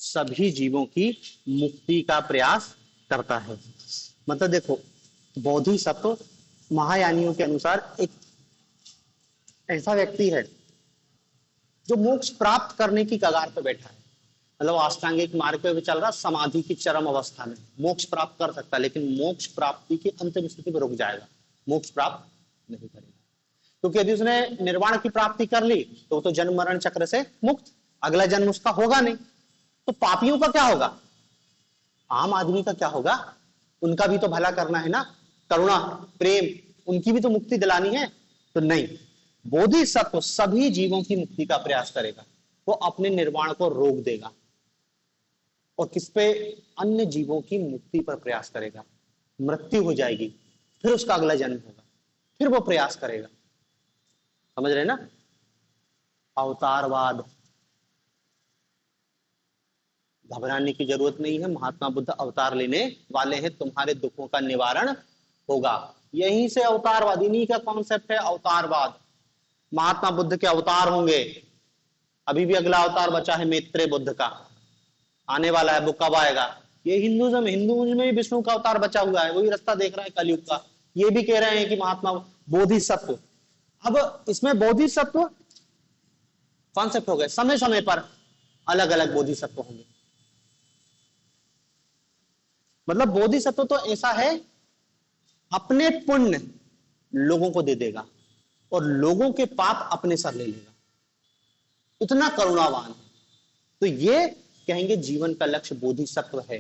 सभी जीवों की मुक्ति का प्रयास करता है। मतलब देखो बोधिसत्व महायानियों के अनुसार एक ऐसा व्यक्ति है जो मोक्ष प्राप्त करने की कगार पर बैठा है, मतलब अष्टांगिक मार्ग पे चल रहा, समाधि की चरम अवस्था में मोक्ष प्राप्त कर सकता है, लेकिन मोक्ष प्राप्ति की अंतिम स्थिति में रुक जाएगा, मोक्ष प्राप्त नहीं करेगा। क्योंकि यदि उसने निर्वाण की प्राप्ति कर ली तो वो तो जन्म मरण चक्र से मुक्त, अगला जन्म उसका होगा नहीं। तो पापियों का क्या होगा, आम आदमी का क्या होगा, उनका भी तो भला करना है ना, करुणा प्रेम, उनकी भी तो मुक्ति दिलानी है। तो नहीं, बोधिसत्व सभी जीवों की मुक्ति का प्रयास करेगा, वो अपने निर्वाण को रोक देगा। और किस पे? अन्य जीवों की मुक्ति पर प्रयास करेगा। मृत्यु हो जाएगी, फिर उसका अगला जन्म होगा, फिर वो प्रयास करेगा। समझ रहे ना? अवतारवाद। घबराने की जरूरत नहीं है, महात्मा बुद्ध अवतार लेने वाले हैं, तुम्हारे दुखों का निवारण होगा। यहीं से अवतारवाद, इन्हीं का कॉन्सेप्ट है अवतारवाद। महात्मा बुद्ध के अवतार होंगे। अभी भी अगला अवतार बचा है मैत्रेय बुद्ध का, आने वाला है। वो कब आएगा? ये हिंदुइज्म, हिंदुइज्म में भी विष्णु का अवतार बचा हुआ है, वही रास्ता देख रहा है कलयुग का। ये भी कह रहे हैं कि महात्मा बोधिसत्व। अब इसमें बोधिसत्व कॉन्सेप्ट हो गए, समय समय पर अलग अलग बोधिसत्व होंगे। मतलब बोधिसत्व तो ऐसा है, अपने पुण्य लोगों को दे देगा और लोगों के पाप अपने सर ले लेगा, इतना करुणावान है। तो ये कहेंगे जीवन का लक्ष्य बोधिसत्व है,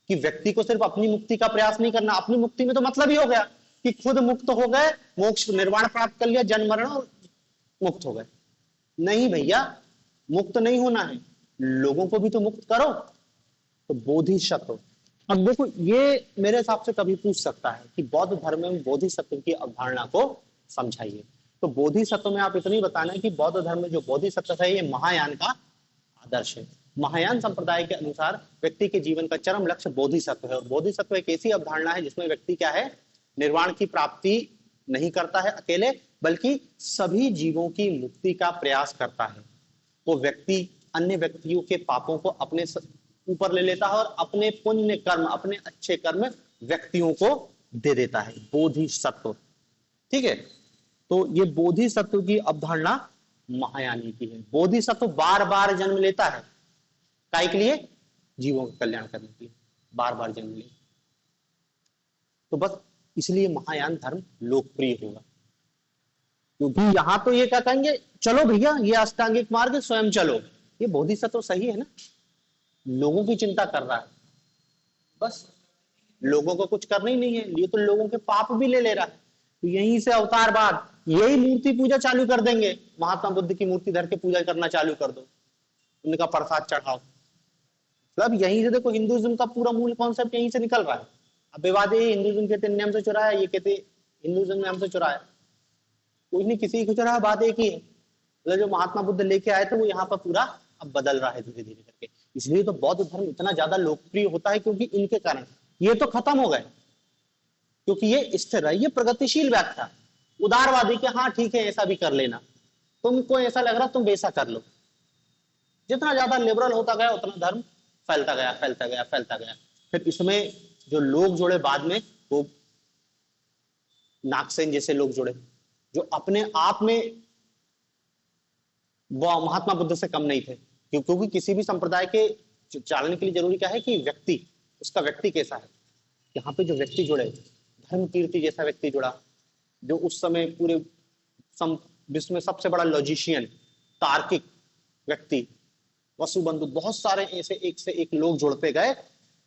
कि व्यक्ति को सिर्फ अपनी मुक्ति का प्रयास नहीं करना। अपनी मुक्ति में तो मतलब ही हो गया कि खुद मुक्त हो गए, मोक्ष निर्वाण प्राप्त कर लिया, जन्म मरण और मुक्त हो गए। नहीं भैया, मुक्त नहीं होना है, लोगों को भी तो मुक्त करो। तो बोधिसत्व। अब देखो, ये मेरे हिसाब से कभी पूछ सकता है कि बौद्ध धर्म में बोधिसत्व की अवधारणा को समझाइए। तो बोधिसत्व में आप इतना ही बताना है कि बौद्ध धर्म में जो बोधिसत्व है, ये महायान का आदर्श है। महायान संप्रदाय के अनुसार व्यक्ति के जीवन का चरम लक्ष्य बोधिसत्व है। और बोधिसत्व एक ऐसी अवधारणा है जिसमें व्यक्ति क्या है, निर्वाण की प्राप्ति नहीं करता है अकेले, बल्कि सभी जीवों की मुक्ति का प्रयास करता है। वो व्यक्ति अन्य व्यक्तियों के पापों को अपने ऊपर ले लेता है और अपने पुण्य कर्म, अपने अच्छे कर्म व्यक्तियों को दे देता है। बोधिसत्व, ठीक है। तो ये बोधिसत्व की अवधारणा महायानी की है। बोधिसत्व बार बार जन्म लेता है, काय के लिए? जीवों का कल्याण करने के लिए बार बार जन्म ले। तो बस इसलिए महायान धर्म लोकप्रिय होगा, क्योंकि यहां तो ये क्या कहेंगे, चलो भैया ये अष्टांगिक मार्ग स्वयं चलो। ये बोधिसत्व सही है ना, लोगों की चिंता कर रहा है, बस लोगों को कुछ करना ही नहीं है, ये तो लोगों के पाप भी ले ले रहा है। तो यहीं से अवतारवाद, यही मूर्ति पूजा चालू कर देंगे। महात्मा बुद्ध की मूर्ति धर के पूजा करना चालू कर दो, उनका प्रसाद चढ़ाओ। मतलब यहीं से देखो, हिंदुइज्म का पूरा मूल कॉन्सेप्ट यहीं से निकल रहा है। अब विवाद ये, हिंदुइज्म कहते ने हमसे चुराया, ये कहते हिंदुइज्म ने हमसे चुराया। कुछ नहीं, किसी को चुराया, बात एक ही है। मतलब जो महात्मा बुद्ध लेके आए थे वो यहाँ पर पूरा अब बदल रहा है धीरे धीरे करके। इसलिए तो बौद्ध धर्म इतना ज्यादा लोकप्रिय होता है, क्योंकि इनके कारण ये तो खत्म हो गए, क्योंकि ये स्थिर है, ये प्रगतिशील व्याख्या। उदारवादी के हाँ ठीक है ऐसा भी कर लेना, तुमको ऐसा लग रहा तुम वैसा कर लो। जितना ज्यादा लिबरल होता गया उतना धर्म फैलता गया, फैलता गया, फैलता गया। फिर इसमें जो लोग जुड़े बाद में, वो नागसेन जैसे लोग जुड़े, जो अपने आप में वो महात्मा बुद्ध से कम नहीं थे। क्योंकि किसी भी संप्रदाय के चालने के लिए जरूरी क्या है कि व्यक्ति, उसका व्यक्ति कैसा है। यहाँ पे जो व्यक्ति जुड़े, धर्म कीर्ति जैसा व्यक्ति जुड़ा, जो उस समय पूरे विश्व में सबसे बड़ा लॉजिशियन, तार्किक व्यक्ति, वसुबंधु, बहुत सारे ऐसे एक से एक लोग जुड़ते गए,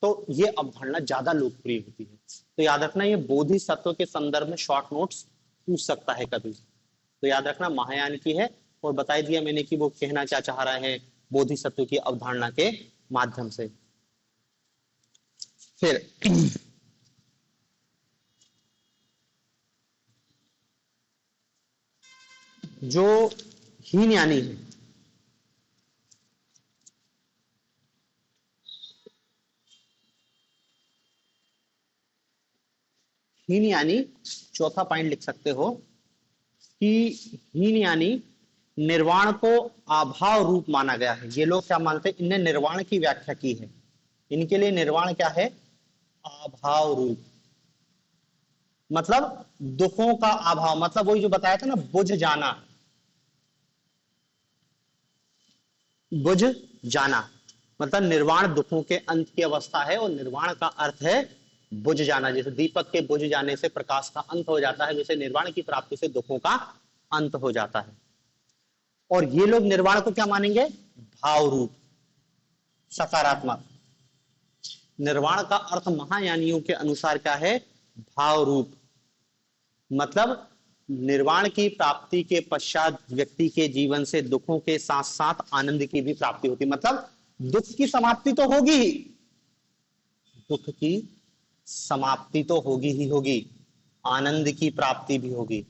तो ये अवधारणा ज्यादा लोकप्रिय होती है। तो याद रखना, ये बोधिसत्व के संदर्भ में शॉर्ट नोट्स पूछ सकता है कभी। तो याद रखना महायान की है, और बता दिया मैंने कि वो कहना क्या चाह रहा है बोधिसत्व की अवधारणा के माध्यम से। फिर जो हीनयानी है, हीनयानी चौथा पॉइंट लिख सकते हो कि हीनयानी निर्वाण को अभाव रूप माना गया है। ये लोग क्या मानते हैं, इनने निर्वाण की व्याख्या की है। इनके लिए निर्वाण क्या है, अभाव रूप, मतलब दुखों का अभाव। मतलब वही जो बताया था ना, बुझ जाना, बुझ जाना। मतलब निर्वाण दुखों के अंत की अवस्था है, और निर्वाण का अर्थ है बुझ जाना। जैसे दीपक के बुझ जाने से प्रकाश का अंत हो जाता है, वैसे निर्वाण की प्राप्ति से दुखों का अंत हो जाता है। और ये लोग निर्वाण को क्या मानेंगे, भाव रूप, सकारात्मक। निर्वाण का अर्थ महायानियों के अनुसार क्या है, भाव रूप। मतलब निर्वाण की प्राप्ति के पश्चात व्यक्ति के जीवन से दुखों के साथ साथ आनंद की भी प्राप्ति होती। मतलब दुख की समाप्ति तो होगी ही, दुख की समाप्ति तो होगी ही होगी, आनंद की प्राप्ति भी होगी,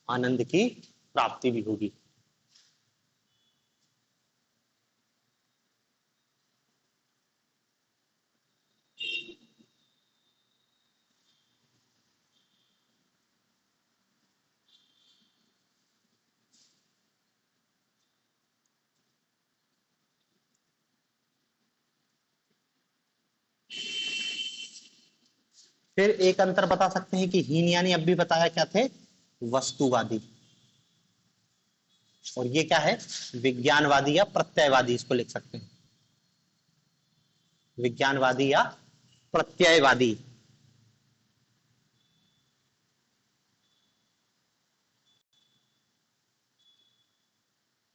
आनंद की प्राप्ति भी होगी। फिर एक अंतर बता सकते हैं कि हीन यानी अब भी बताया क्या थे, वस्तुवादी, और ये क्या है, विज्ञानवादी या प्रत्ययवादी, इसको लिख सकते हैं, विज्ञानवादी या प्रत्ययवादी।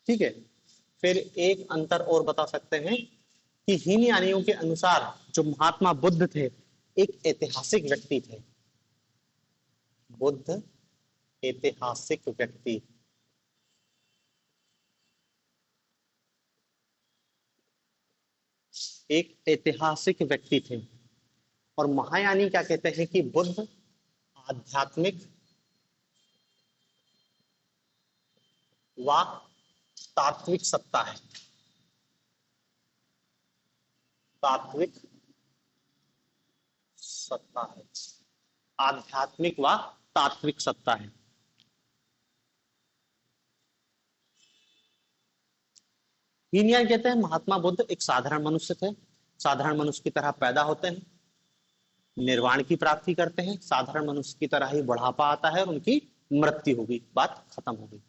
ठीक है। फिर एक अंतर और बता सकते हैं कि हीनयानियों के अनुसार जो महात्मा बुद्ध थे एक ऐतिहासिक व्यक्ति थे, बुद्ध ऐतिहासिक व्यक्ति, एक ऐतिहासिक व्यक्ति थे। और महायानी क्या कहते हैं कि बुद्ध आध्यात्मिक व तात्विक सत्ता है, तात्विक सत्ता है, आध्यात्मिक व तात्विक सत्ता है। हीनयान कहते हैं महात्मा बुद्ध एक साधारण मनुष्य थे, साधारण मनुष्य की तरह पैदा होते हैं, निर्वाण की प्राप्ति करते हैं, साधारण मनुष्य की तरह ही बुढ़ापा आता है और उनकी मृत्यु होगी, बात खत्म हो गई।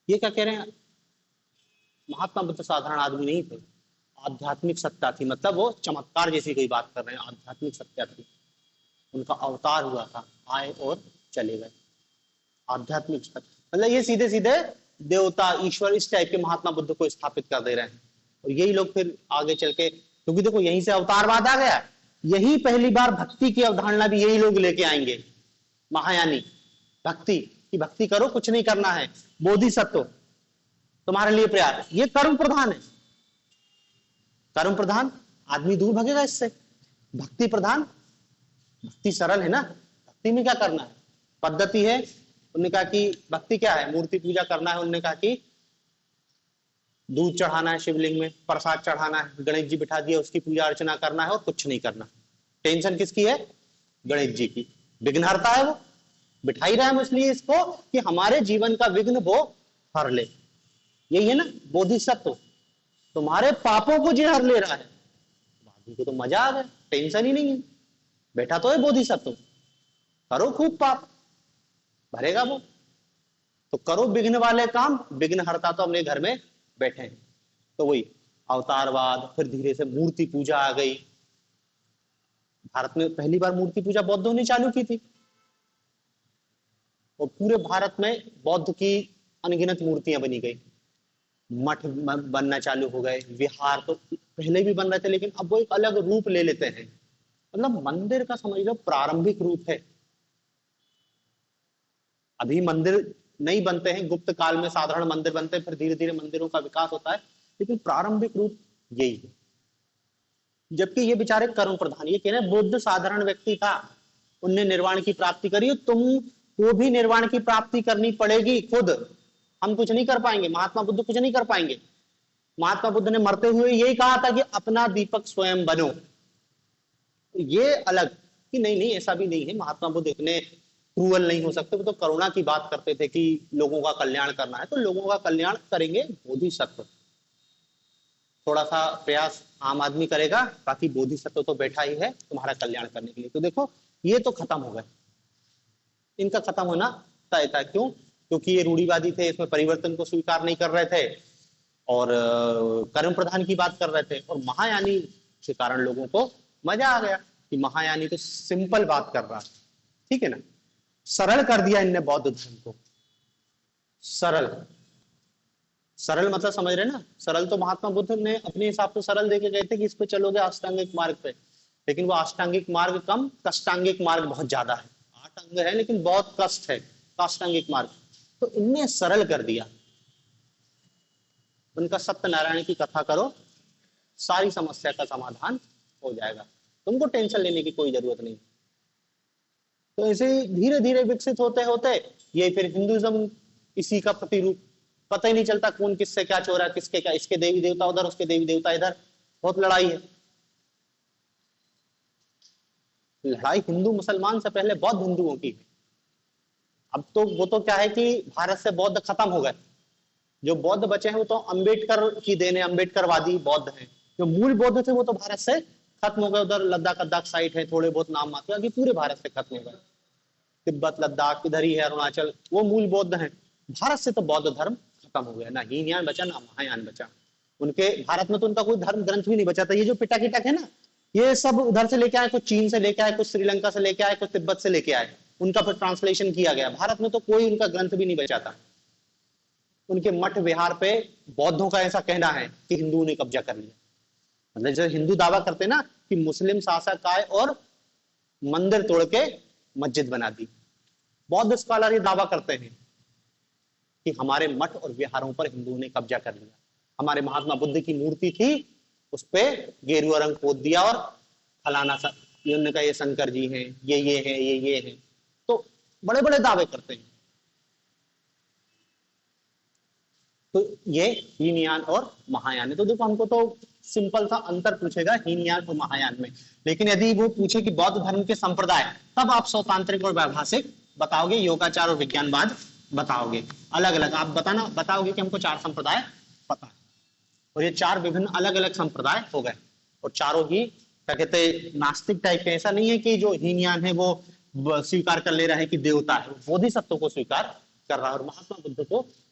ये क्या कह रहे हैं, महात्मा बुद्ध साधारण आदमी नहीं थे, आध्यात्मिक सत्ता थी, मतलब वो चमत्कार जैसी कोई बात कर रहे हैं, आध्यात्मिक सत्ता थी, उनका अवतार हुआ था, आए और चले गए, आध्यात्मिक सत्ता, मतलब ये सीधे सीधे देवता ईश्वर इस टाइप के महात्मा बुद्ध को स्थापित कर दे रहे हैं। और यही लोग फिर आगे चल के, क्योंकि देखो यहीं से अवतारवाद आ गया, यही पहली बार भक्ति की अवधारणा भी यही लोग लेके आएंगे, महायानी, भक्ति की, भक्ति करो कुछ नहीं करना है, बोधिसत्व तुम्हारे लिए प्रयास, ये कर्म प्रधान है, कर्म प्रधान आदमी दूर भगेगा इससे, भक्ति प्रधान, भक्ति सरल है ना, भक्ति में क्या करना है, पद्धति है, उन्होंने कहा कि भक्ति क्या है, मूर्ति पूजा करना है, उन्होंने कहा कि दूध चढ़ाना है शिवलिंग में, प्रसाद चढ़ाना है, गणेश जी बिठा दिया उसकी पूजा अर्चना करना है और कुछ नहीं करना। टेंशन किसकी है, गणेश जी की, विघ्नहर्ता है वो, बिठा ही रहा है इसलिए इसको कि हमारे जीवन का विघ्न वो हर ले, यही है ना बोधिसत्व, तुम्हारे पापों को जो हर ले रहा है, को तो मजा आ गया, टेंशन ही नहीं है, बैठा तो है बोधिसत्व, करो खूब पाप भरेगा वो, तो करो विघ्न वाले काम, विघ्न हरता तो अपने घर में बैठे हैं। तो वही अवतारवाद, फिर धीरे से मूर्ति पूजा आ गई, भारत में पहली बार मूर्ति पूजा बौद्धों ने चालू की थी, और पूरे भारत में बौद्ध की अनगिनत मूर्तियां बनी गई, मठ बनना चालू हो गए, विहार तो पहले भी बन रहे थे लेकिन अब वो एक अलग रूप ले लेते हैं, मतलब मंदिर का समझ लो प्रारंभिक रूप है, अभी मंदिर नहीं बनते हैं, गुप्त काल में साधारण मंदिर बनते हैं, फिर धीरे धीरे मंदिरों का विकास होता है, लेकिन प्रारंभिक रूप यही है। जबकि ये बेचारे कर्म प्रधान, ये कह रहे हैं बुद्ध साधारण व्यक्ति था, उनने निर्वाण की प्राप्ति करी, तुम को भी निर्वाण की प्राप्ति करनी पड़ेगी खुद, हम कुछ नहीं कर पाएंगे, महात्मा बुद्ध कुछ नहीं कर पाएंगे। महात्मा बुद्ध ने मरते हुए यही कहा था कि अपना दीपक स्वयं बनो, ये अलग कि नहीं नहीं ऐसा भी नहीं है, महात्मा बुद्ध इतने क्रूअल नहीं हो सकते, वो तो करुणा की बात करते थे कि लोगों का कल्याण करना है तो लोगों का कल्याण करेंगे बोधिसत्व, थोड़ा सा प्रयास आम आदमी करेगा, बाकी बोधिसत्व तो बैठा ही है तुम्हारा कल्याण करने के लिए। तो देखो ये तो खत्म हो गए, इनका खत्म होना तय था, क्यों, क्योंकि ये रूढ़िवादी थे, इसमें परिवर्तन को स्वीकार नहीं कर रहे थे और कर्म प्रधान की बात कर रहे थे, और महायानी के कारण लोगों को मजा आ गया कि महायानी तो सिंपल बात कर रहा है, ठीक है ना, सरल कर दिया इनने बौद्ध धर्म को, सरल, सरल मतलब समझ रहे ना, सरल तो महात्मा बुद्ध ने अपने हिसाब से सरल देके गए थे कि इस पे चलोगे अष्टांगिक मार्ग पे, लेकिन वो अष्टांगिक मार्ग कम, कष्टांगिक मार्ग बहुत ज्यादा है, 8 अंग है लेकिन बहुत कष्ट है, काष्टांगिक मार्ग, तो इनने सरल कर दिया, उनका सत्यनारायण की कथा करो, सारी समस्या का समाधान हो जाएगा, तुमको टेंशन लेने की कोई जरूरत नहीं। तो ऐसे ही धीरे धीरे विकसित होते होते ये फिर हिंदुइज्म इसी का प्रतिरूप, पता ही नहीं चलता कौन किससे क्या चोरा है, किसके क्या, इसके देवी देवता उधर, उसके देवी देवता इधर, बहुत लड़ाई है। लड़ाई हिंदू मुसलमान से पहले बौद्ध हिंदुओं की है। अब तो वो तो क्या है कि भारत से बौद्ध खत्म हो गए, जो बौद्ध बचे हैं वो तो अंबेडकर की देन है, अंबेडकरवादी बौद्ध हैं। जो मूल बौद्ध थे वो तो भारत से खत्म हो गए, उधर लद्दाख लद्दाख साइड है, थोड़े बहुत नाम मात्र, बाकी पूरे भारत से खत्म हो गए। तिब्बत लद्दाख इधर ही है, अरुणाचल, वो मूल बौद्ध हैं। भारत से तो बौद्ध धर्म खत्म हो गया, ना हीनयान बचा ना महायान बचा। उनके भारत में तो उनका कोई धर्म ग्रंथ भी नहीं बचा था। ये जो पिटाकिटक है ना, ये सब उधर से लेके आए, कुछ चीन से लेके आए, कुछ श्रीलंका से लेके आए, कुछ तिब्बत से लेके आए, उनका फिर ट्रांसलेशन किया गया। भारत में तो कोई उनका ग्रंथ भी नहीं बचा था। उनके मठ विहार पे बौद्धों का ऐसा कहना है कि हिंदुओं ने कब्जा कर लिया। मतलब जैसे हिंदू दावा करते ना कि मुस्लिम शासक आए और मंदिर तोड़ के मस्जिद बना दी, बौद्ध स्कॉलर ये दावा करते हैं कि हमारे मठ और विहारों पर हिंदुओं ने कब्जा कर लिया। हमारे महात्मा बुद्ध की मूर्ति थी, उस पे गेरुआ रंग पोत दिया और फलाना सा, उन्होंने कहा ये शंकर जी हैं, ये है, ये है। तो बड़े बड़े दावे करते हैं। तो ये हीनयान और महायान है। तो देखो हमको तो सिंपल सा अंतर पूछेगा हीनयान और महायान में, लेकिन यदि वो पूछे कि बौद्ध धर्म के संप्रदाय, तब आप सौतांत्रिक और वैभाषिक बताओगे, योगाचार और विज्ञानवाद बताओगे। अलग अलग आप बताओगे कि हमको 4 संप्रदाय पता है, और ये 4 विभिन्न अलग अलग संप्रदाय हो गए, और चारों ही क्या कहते नास्तिक टाइप के। ऐसा नहीं है कि जो हीनयान है वो स्वीकार कर ले रहा है कि देवता है, बोधिसत्व को स्वीकार कर रहा है, और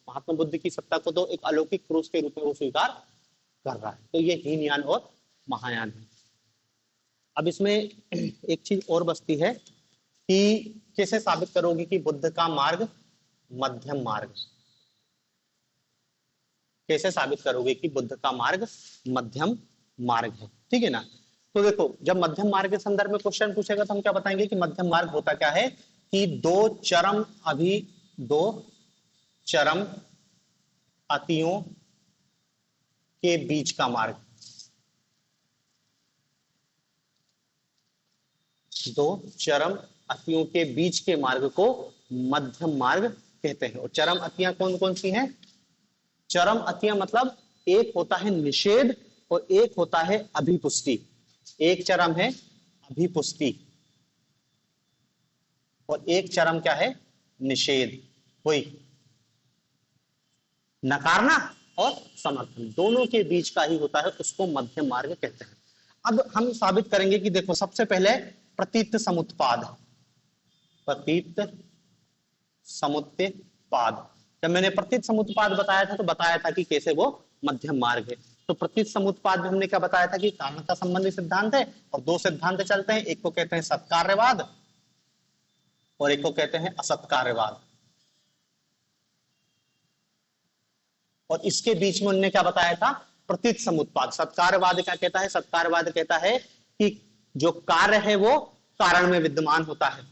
महात्मा बुद्ध की सत्ता को तो एक अलौकिक पुरुष के रूप में वो स्वीकार कर रहा है। तो ये हीनयान और महायान है। अब इसमें एक चीज और बचती है कि कैसे साबित करोगे कि बुद्ध का मार्ग मध्यम मार्ग, कैसे साबित करोगे कि बुद्ध का मार्ग मध्यम मार्ग है, ठीक है ना। तो देखो जब मध्यम मार्ग के संदर्भ में क्वेश्चन पूछेगा तो हम क्या बताएंगे कि मध्यम मार्ग होता क्या है कि दो चरम अतियों के बीच का मार्ग, दो चरम अतियों के बीच के मार्ग को मध्यम मार्ग कहते हैं। और चरम अतियां कौन कौन सी हैं? चरम अतियां मतलब एक होता है निषेध और एक होता है अभिपुष्टि। एक चरम है अभिपुष्टि और एक चरम क्या है? निषेध। वही नकारना और समर्थन दोनों के बीच का ही होता है, उसको मध्यम मार्ग कहते हैं। अब हम साबित करेंगे कि देखो सबसे पहले प्रतीत समुत्पाद, प्रतीत समुत्पाद। जब मैंने प्रतीत समुत्पाद बताया था तो बताया था कि कैसे वो मध्यम मार्ग है। तो प्रतीत समुत्पाद में हमने क्या बताया था कि कारणता संबंधी सिद्धांत है और 2 सिद्धांत चलते हैं, एक को कहते हैं सत्कार्यवाद और एक को कहते हैं असत्कार्यवाद। और इसके बीच में उन्होंने क्या बताया था? प्रतीत समुत्पाद। सत्कार्यवाद क्या कहता है? सत्कार्यवाद कहता है कि जो कार्य है वो कारण में विद्यमान होता है,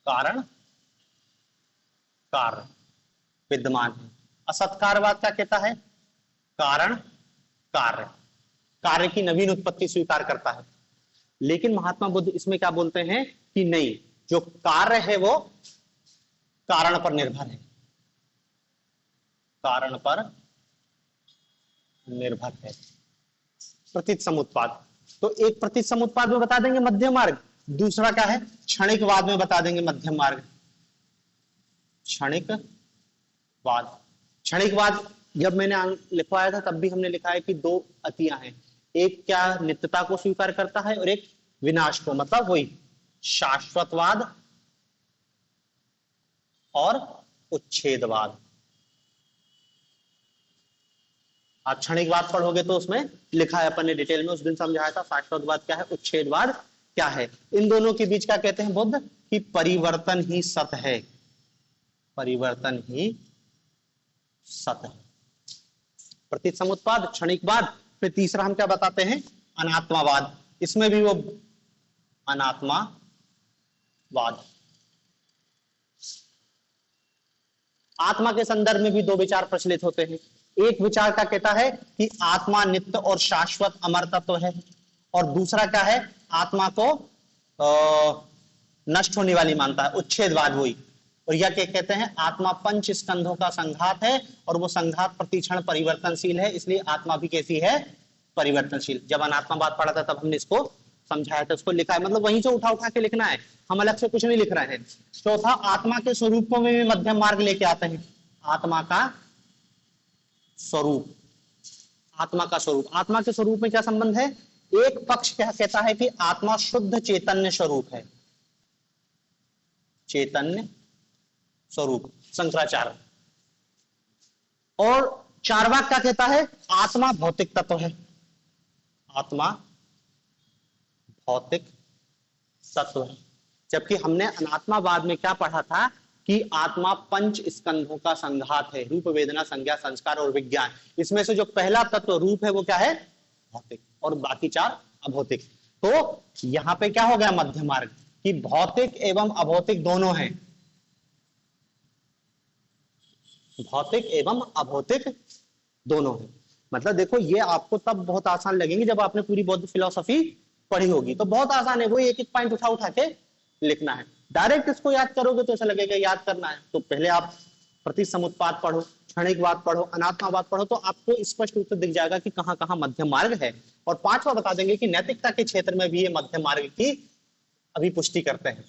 कारण कार्य विद्यमान है। असत्कार्यवाद क्या कहता है? कारण कार्य, कार्य की नवीन उत्पत्ति स्वीकार करता है। लेकिन महात्मा बुद्ध इसमें क्या बोलते हैं कि नहीं, जो कार्य है वो कारण पर निर्भर है, कारण पर निर्भर है। प्रतीत समुत्पाद। तो एक प्रतीत समुत्पाद में बता देंगे मध्यम मार्ग, दूसरा क्या है? क्षणिकवाद में बता देंगे मध्यम मार्ग। क्षणिकवाद, क्षणिकवाद जब मैंने लिखवाया था तब भी हमने लिखा है कि 2 अतियां हैं, एक क्या नित्यता को स्वीकार करता है और एक विनाश को, मतलब वही शाश्वतवाद और उच्छेदवाद। आप क्षणिकवाद पढ़ोगे तो उसमें लिखा है, अपन ने डिटेल में उस दिन समझाया था शाश्वतवाद क्या है, उच्छेदवाद क्या है। इन दोनों के बीच क्या कहते हैं बुद्ध कि परिवर्तन ही सत है, परिवर्तन ही सत है। प्रतीत समुत्पाद, क्षणिकवाद, फिर तीसरा हम क्या बताते हैं? अनात्मावाद। इसमें भी वो अनात्मावाद। आत्मा के संदर्भ में भी दो विचार प्रचलित होते हैं। एक विचार का कहता है कि आत्मा नित्य और शाश्वत अमर तत्व है, और दूसरा क्या है, आत्मा को नष्ट होने वाली मानता है, उच्छेदवाद वही। और यह क्या कहते हैं, आत्मा पंच स्कंधों का संघात है, और वो संघात प्रतिक्षण परिवर्तनशील है, इसलिए आत्मा भी कैसी है, परिवर्तनशील। जब अनात्मावाद पढ़ा था तब हमने इसको समझाया था, उसको लिखा है, मतलब वहीं से उठा उठा के लिखना है, हम अलग से कुछ नहीं लिख रहे हैं। चौथा, आत्मा के स्वरूपों में भी मध्यम मार्ग लेके आते हैं। आत्मा का स्वरूप, आत्मा का स्वरूप, आत्मा के स्वरूप में क्या संबंध है? एक पक्ष क्या कहता है कि आत्मा शुद्ध चैतन्य स्वरूप है, चैतन्य स्वरूप, शंकराचार्य। और चार्वाक क्या कहता है, आत्मा भौतिक तत्व है, आत्मा भौतिक तत्व है। जबकि हमने अनात्मावाद में क्या पढ़ा था कि आत्मा पंच स्कंधों का संघात है, रूप वेदना संज्ञा संस्कार और विज्ञान। इसमें से जो पहला तत्व रूप है वो क्या है, भौतिक, और बाकी चार अभौतिक। तो यहां पे क्या हो गया, मध्य मार्ग, कि भौतिक एवं अभौतिक दोनों हैं, भौतिक एवं अभौतिक दोनों हैं। मतलब देखो, ये आपको तब बहुत आसान लगेंगे जब आपने पूरी बौद्ध फिलॉसफी पढ़ी होगी, तो बहुत आसान है, वो एक एक पॉइंट उठा उठा के लिखना है। डायरेक्ट इसको याद करोगे तो ऐसा लगेगा याद करना है, तो पहले आप प्रतिसमुत्पाद पढ़ो, क्षणिकवाद पढ़ो, अनात्मावाद पढ़ो, तो आपको स्पष्ट रूप से दिख जाएगा कि कहां कहां मध्य मार्ग है। और पांचवा बता देंगे कि नैतिकता के क्षेत्र में भी ये मध्य मार्ग की अभी पुष्टि करते हैं।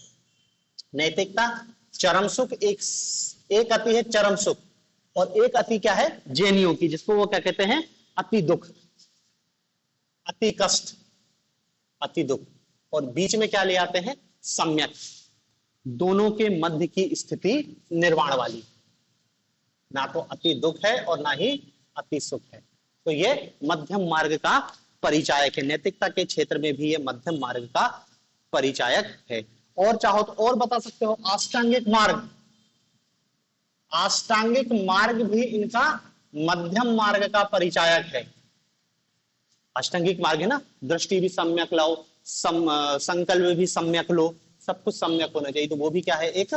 नैतिकता, चरम सुख, एक अति है चरम सुख, और एक अति क्या है, जैनियों की, जिसको वो क्या कहते हैं, अति दुख, अति कष्ट, अति दुख। और बीच में क्या ले आते हैं, सम्यक, दोनों के मध्य की स्थिति निर्वाण वाली, ना तो अति दुख है और ना ही अति सुख है। तो ये मध्यम मार्ग का परिचायक है, नैतिकता के क्षेत्र में भी ये मध्यम मार्ग का परिचायक है। और चाहो तो और बता सकते हो, अष्टांगिक मार्ग, अष्टांगिक मार्ग भी इनका मध्यम मार्ग का परिचायक है। अष्टांगिक मार्ग है ना, दृष्टि भी सम्यक लो, संकल्प भी सम्यक लो, सब कुछ सम्यक होना चाहिए, तो वो भी क्या है, एक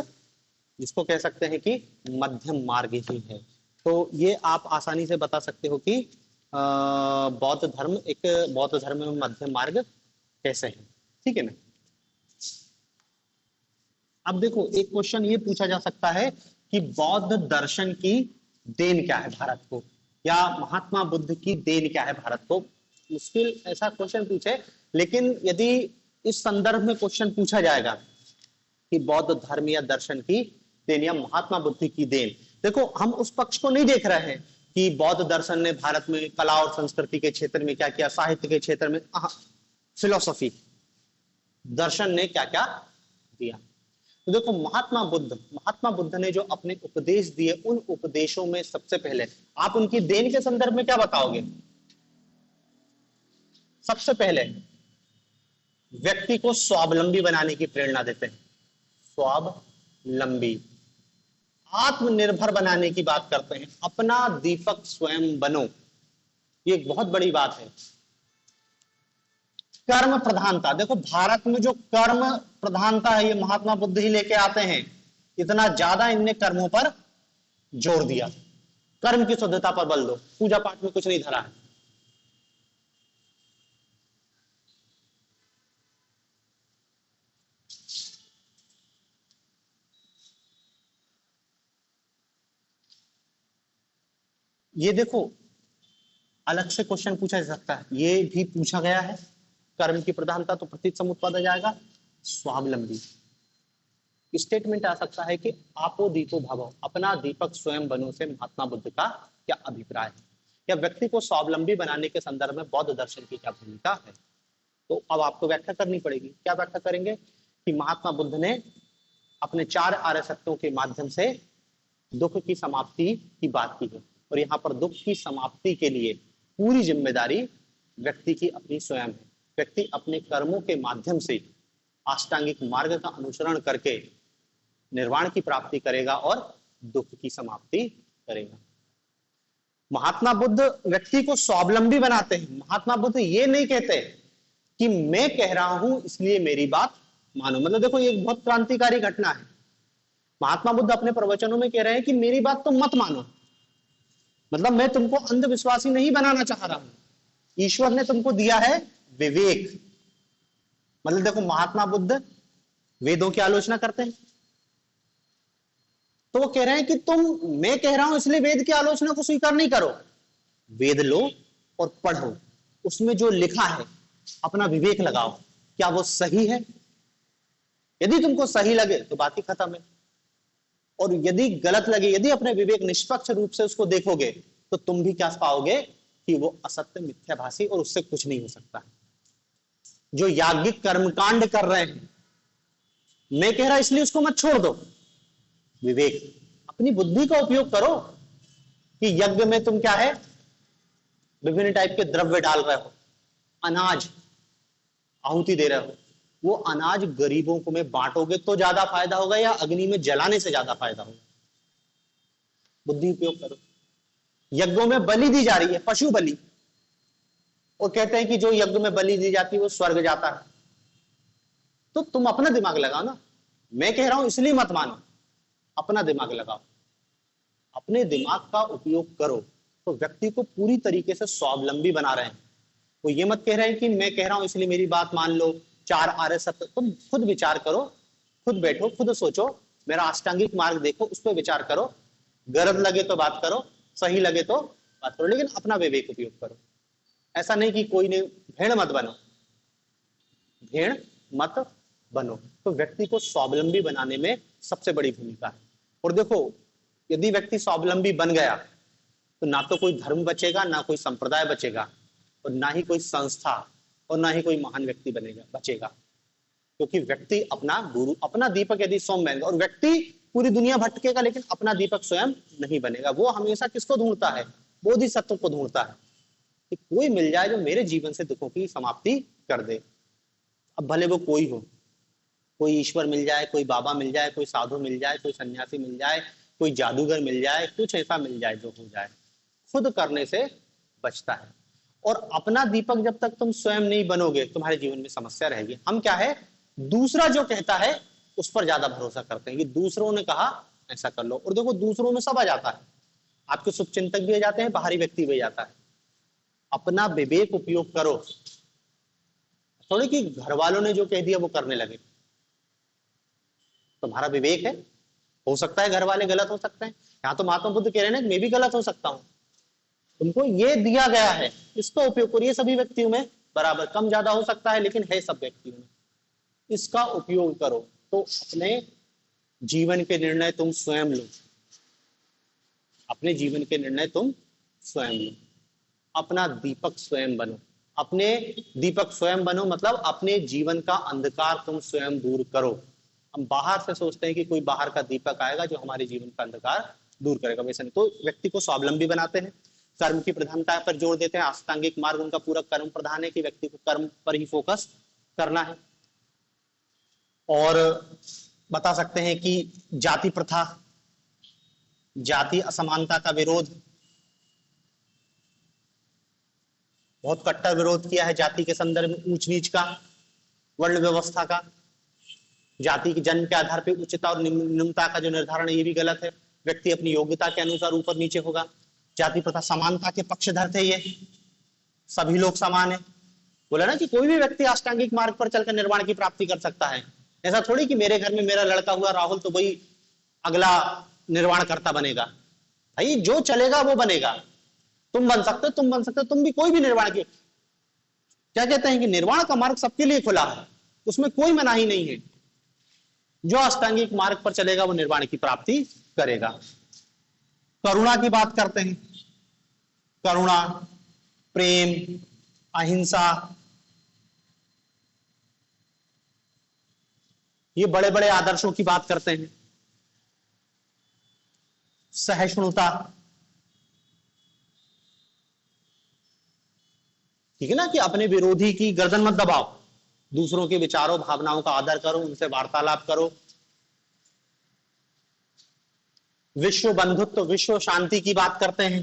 जिसको कह सकते हैं कि मध्यम मार्ग ही है। तो ये आप आसानी से बता सकते हो कि बौद्ध धर्म, एक बौद्ध धर्म में मध्यम मार्ग कैसे है, ठीक है ना। अब देखो, एक क्वेश्चन ये पूछा जा सकता है कि बौद्ध दर्शन की देन क्या है भारत को, या महात्मा बुद्ध की देन क्या है भारत को। मुश्किल ऐसा क्वेश्चन पूछे, लेकिन यदि इस संदर्भ में क्वेश्चन पूछा जाएगा कि बौद्ध धर्म या दर्शन की देन या महात्मा बुद्ध की देन, देखो हम उस पक्ष को नहीं देख रहे हैं कि बौद्ध दर्शन ने भारत में कला और संस्कृति के क्षेत्र में क्या किया, साहित्य के क्षेत्र में, फिलोसफी, दर्शन ने क्या क्या दिया। तो देखो, महात्मा बुद्ध ने जो अपने उपदेश दिए, उन उपदेशों में सबसे पहले आप उनकी देन के संदर्भ में क्या बताओगे। सबसे पहले व्यक्ति को स्वावलंबी बनाने की प्रेरणा देते हैं, स्वावलंबी, आत्मनिर्भर बनाने की बात करते हैं, अपना दीपक स्वयं बनो, ये एक बहुत बड़ी बात है। कर्म प्रधानता, देखो भारत में जो कर्म प्रधानता है ये महात्मा बुद्ध ही लेके आते हैं, इतना ज्यादा इनने कर्मों पर जोर दिया, कर्म की शुद्धता पर बल दो, पूजा पाठ में कुछ नहीं धरा है। ये देखो, अलग से क्वेश्चन पूछा जा सकता है, ये भी पूछा गया है, कर्म की प्रधानता तो प्रतीक समुत्पाद आ जाएगा, स्वावलंबी स्टेटमेंट आ सकता है कि आपो दीपो भवो, अपना दीपक स्वयं बनो से महात्मा बुद्ध का क्या अभिप्राय है, या व्यक्ति को स्वावलंबी बनाने के संदर्भ में बौद्ध दर्शन की क्या भूमिका है। तो अब आपको व्याख्या करनी पड़ेगी, क्या व्याख्या करेंगे कि महात्मा बुद्ध ने अपने 4 आर्य सत्यों के माध्यम से दुख की समाप्ति की बात की है, और यहाँ पर दुख की समाप्ति के लिए पूरी जिम्मेदारी व्यक्ति की अपनी स्वयं है। व्यक्ति अपने कर्मों के माध्यम से अष्टांगिक मार्ग का अनुसरण करके निर्वाण की प्राप्ति करेगा और दुख की समाप्ति करेगा। महात्मा बुद्ध व्यक्ति को स्वावलंबी बनाते हैं। महात्मा बुद्ध ये नहीं कहते कि मैं कह रहा हूं इसलिए मेरी बात मानो, मतलब देखो ये बहुत क्रांतिकारी घटना है। महात्मा बुद्ध अपने प्रवचनों में कह रहे हैं कि मेरी बात तुम मत मानो, मतलब मैं तुमको अंधविश्वासी नहीं बनाना चाह रहा हूं, ईश्वर ने तुमको दिया है विवेक। मतलब देखो, महात्मा बुद्ध वेदों की आलोचना करते हैं, तो वो कह रहे हैं कि तुम, मैं कह रहा हूं इसलिए वेद की आलोचना को स्वीकार नहीं करो, वेद लो और पढ़ो, उसमें जो लिखा है अपना विवेक लगाओ, क्या वो सही है? यदि तुमको सही लगे तो बात ही खत्म है, और यदि गलत लगे, यदि अपने विवेक निष्पक्ष रूप से उसको देखोगे, तो तुम भी क्या पाओगे कि वो असत्य, मिथ्याभासी, और उससे कुछ नहीं हो सकता। जो याज्ञिक कर्मकांड कर रहे हैं, मैं कह रहा इसलिए उसको मत छोड़ दो, विवेक, अपनी बुद्धि का उपयोग करो कि यज्ञ में तुम क्या है, विभिन्न टाइप के द्रव्य डाल रहे हो, अनाज आहुति दे रहे हो, वो अनाज गरीबों को में बांटोगे तो ज्यादा फायदा होगा या अग्नि में जलाने से ज्यादा फायदा होगा? बुद्धि उपयोग करो। यज्ञों में बलि दी जा रही है, पशु बलि, और कहते हैं कि जो यज्ञ में बलि दी जाती है वो स्वर्ग जाता है, तो तुम अपना दिमाग लगाओ ना, मैं कह रहा हूं इसलिए मत मानो, अपना दिमाग लगाओ, अपने दिमाग का उपयोग करो। तो व्यक्ति को पूरी तरीके से स्वावलंबी बना रहे हैं, वो ये मत कह रहे हैं कि मैं कह रहा हूं इसलिए मेरी बात मान लो, चार आर्य सत्य, तुम खुद विचार करो, खुद बैठो, खुद सोचो, मेरा अष्टांगिक मार्ग देखो, उस पर विचार करो, गलत लगे तो बात करो, सही लगे तो बात करो, लेकिन अपना विवेक उपयोग करो। ऐसा नहीं कि कोई ने, भेड़ मत बनो, भेड़ मत बनो। तो व्यक्ति को स्वावलंबी बनाने में सबसे बड़ी भूमिका है। और देखो, यदि व्यक्ति स्वावलंबी बन गया तो ना तो कोई धर्म बचेगा, ना कोई संप्रदाय बचेगा, और ना ही कोई संस्था, और ना ही कोई महान व्यक्ति बनेगा, बचेगा। क्योंकि व्यक्ति अपना गुरु, अपना दीपक यदि स्वयं बनेगा, और व्यक्ति पूरी दुनिया भटकेगा लेकिन अपना दीपक स्वयं नहीं बनेगा, वो हमेशा किसको ढूंढता है? बोधिसत्व को ढूंढता है कि कोई मिल जाए जो मेरे जीवन से दुखों की समाप्ति कर दे। अब भले वो कोई हो, कोई ईश्वर मिल जाए, कोई बाबा मिल जाए, कोई साधु मिल जाए, कोई सन्यासी मिल जाए, कोई जादूगर मिल जाए, कुछ ऐसा मिल जाए जो हो जाए, खुद करने से बचता है। और अपना दीपक जब तक तुम स्वयं नहीं बनोगे, तुम्हारे जीवन में समस्या रहेगी। हम क्या है, दूसरा जो कहता है उस पर ज्यादा भरोसा करते हैं कि दूसरों ने कहा ऐसा कर लो, और देखो दूसरों में सब आ जाता है, आपके शुभचिंतक भी आ जाते हैं, बाहरी व्यक्ति भी आ जाता है। अपना विवेक उपयोग करो, थोड़ी कि घर वालों ने जो कह दिया वो करने लगे। तुम्हारा विवेक है, हो सकता है घर वाले गलत हो सकते हैं, यहाँ तो महात्मा बुद्ध कह रहे हैं मैं भी गलत हो सकता हूं, तुमको ये दिया गया है, इसका उपयोग करिए। सभी व्यक्तियों में बराबर कम ज्यादा हो सकता है, लेकिन है सब व्यक्तियों में, इसका उपयोग करो। तो अपने जीवन के निर्णय तुम स्वयं लो, अपने जीवन के निर्णय तुम स्वयं लो, अपना दीपक स्वयं बनो। अपने दीपक स्वयं बनो मतलब अपने जीवन का अंधकार तुम स्वयं दूर करो। हम बाहर से सोचते हैं कि कोई बाहर का दीपक आएगा जो हमारे जीवन का अंधकार दूर करेगा, वैसे नहीं। तो व्यक्ति को स्वावलंबी बनाते हैं, कर्म की प्रधानता पर जोर देते हैं। अष्टांगिक मार्ग उनका पूरा कर्म प्रधान है कि व्यक्ति को कर्म पर ही फोकस करना है। और बता सकते हैं कि जाति प्रथा, जाति असमानता का विरोध, बहुत कट्टर विरोध किया है जाति के संदर्भ में, ऊंच नीच का, वर्ण व्यवस्था का, जाति के जन्म के आधार पर उच्चता और निम्नता का जो निर्धारण है ये भी गलत है। व्यक्ति अपनी योग्यता के अनुसार ऊपर नीचे होगा। जाति प्रथा समानता के पक्षधर थे, ये सभी लोग समान है। बोला ना कि कोई भी व्यक्ति अष्टांगिक मार्ग पर चलकर निर्वाण की प्राप्ति कर सकता है। ऐसा थोड़ी कि मेरे घर में मेरा लड़का हुआ राहुल तो वही अगला निर्वाण करता बनेगा। भाई जो चलेगा वो बनेगा। तुम बन सकते हो, तुम बन सकते हो, तुम भी कोई भी निर्वाण की, क्या कहते हैं कि निर्वाण का मार्ग सबके लिए खुला है, उसमें कोई मनाही नहीं है। जो अष्टांगिक मार्ग पर चलेगा वो निर्वाण की प्राप्ति करेगा। करुणा की बात करते हैं, करुणा, प्रेम, अहिंसा, ये बड़े बड़े आदर्शों की बात करते हैं। सहिष्णुता, ठीक है ना, कि अपने विरोधी की गर्दन मत दबाओ, दूसरों के विचारों भावनाओं का आदर करो, उनसे वार्तालाप करो। विश्व बंधुत्व, विश्व शांति की बात करते हैं।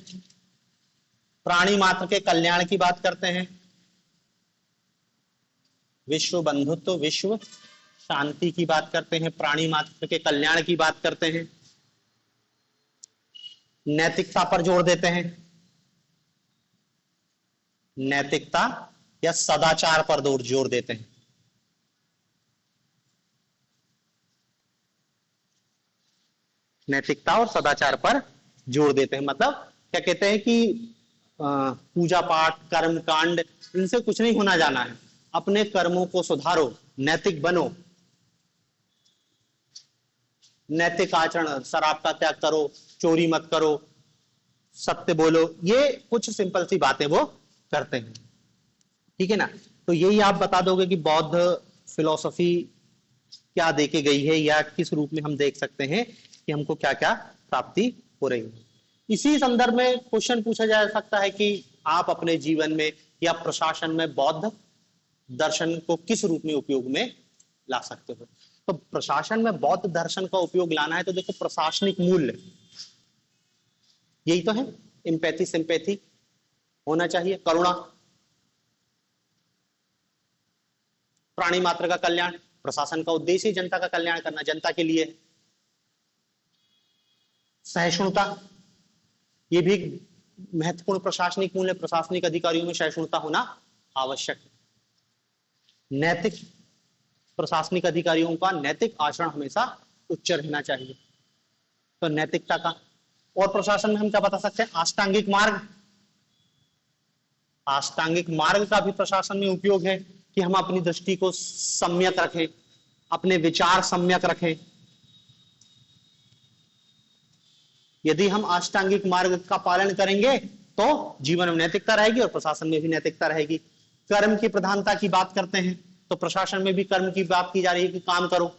प्राणी मात्र के कल्याण की बात करते हैं। विश्व बंधुत्व, विश्व शांति की बात करते हैं, प्राणी मात्र के कल्याण की बात करते हैं, नैतिकता पर जोर देते हैं, नैतिकता या सदाचार पर जोर देते हैं। नैतिकता और सदाचार पर जोर देते हैं, मतलब क्या कहते हैं कि पूजा पाठ, कर्म कांड, इनसे कुछ नहीं होना जाना है, अपने कर्मों को सुधारो, नैतिक बनो, नैतिक आचरण, शराब का त्याग करो, चोरी मत करो, सत्य बोलो, ये कुछ सिंपल सी बातें वो करते हैं। ठीक है ना। तो यही आप बता दोगे कि बौद्ध फिलॉसफी क्या देके गई है, या किस रूप में हम देख सकते हैं कि हमको क्या क्या प्राप्ति हो रही है। इसी संदर्भ में क्वेश्चन पूछा जा सकता है कि आप अपने जीवन में या प्रशासन में बौद्ध दर्शन को किस रूप में उपयोग में ला सकते हो। तो प्रशासन में बौद्ध दर्शन का उपयोग लाना है तो देखो, प्रशासनिक मूल्य यही तो है, एम्पैथी सिंपैथी होना चाहिए, करुणा, प्राणी मात्र का कल्याण, प्रशासन का उद्देश्य ही जनता का कल्याण करना, जनता के लिए, सहिष्णुता, ये भी महत्वपूर्ण प्रशासनिक मूल्य, प्रशासनिक अधिकारियों में सहिष्णुता होना आवश्यक है। नैतिक, प्रशासनिक अधिकारियों का नैतिक आचरण हमेशा उच्च रहना चाहिए, तो नैतिकता का। और प्रशासन में हम क्या बता सकते हैं, अष्टांगिक मार्ग, अष्टांगिक मार्ग का भी प्रशासन में उपयोग है कि हम अपनी दृष्टि को सम्यक रखें, अपने विचार सम्यक रखें। यदि हम अष्टांगिक मार्ग का पालन करेंगे तो जीवन में नैतिकता रहेगी और प्रशासन में भी नैतिकता रहेगी। कर्म की प्रधानता की बात करते हैं तो प्रशासन में भी कर्म की बात की जा रही है कि काम करो।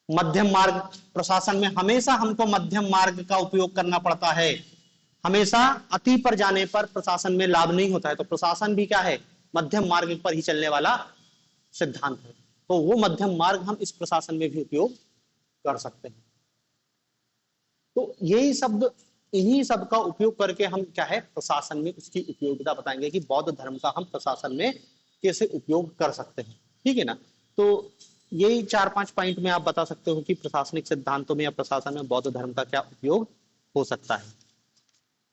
मध्यम मार्ग, प्रशासन में हमेशा हमको मध्यम मार्ग का उपयोग करना पड़ता है, हमेशा अति पर जाने पर प्रशासन में लाभ नहीं होता है। तो प्रशासन भी क्या है, मध्यम मार्ग पर ही चलने वाला सिद्धांत है, तो वो मध्यम मार्ग हम इस प्रशासन में भी उपयोग कर सकते हैं। तो यही शब्द, इन्हीं सब का उपयोग करके हम क्या है, प्रशासन में उसकी उपयोगिता बताएंगे कि बौद्ध धर्म का हम प्रशासन में कैसे उपयोग कर सकते हैं। ठीक है ना। तो यही 4-5 पॉइंट में आप बता सकते हो कि प्रशासनिक सिद्धांतों में या प्रशासन में बौद्ध धर्म का क्या उपयोग हो सकता है।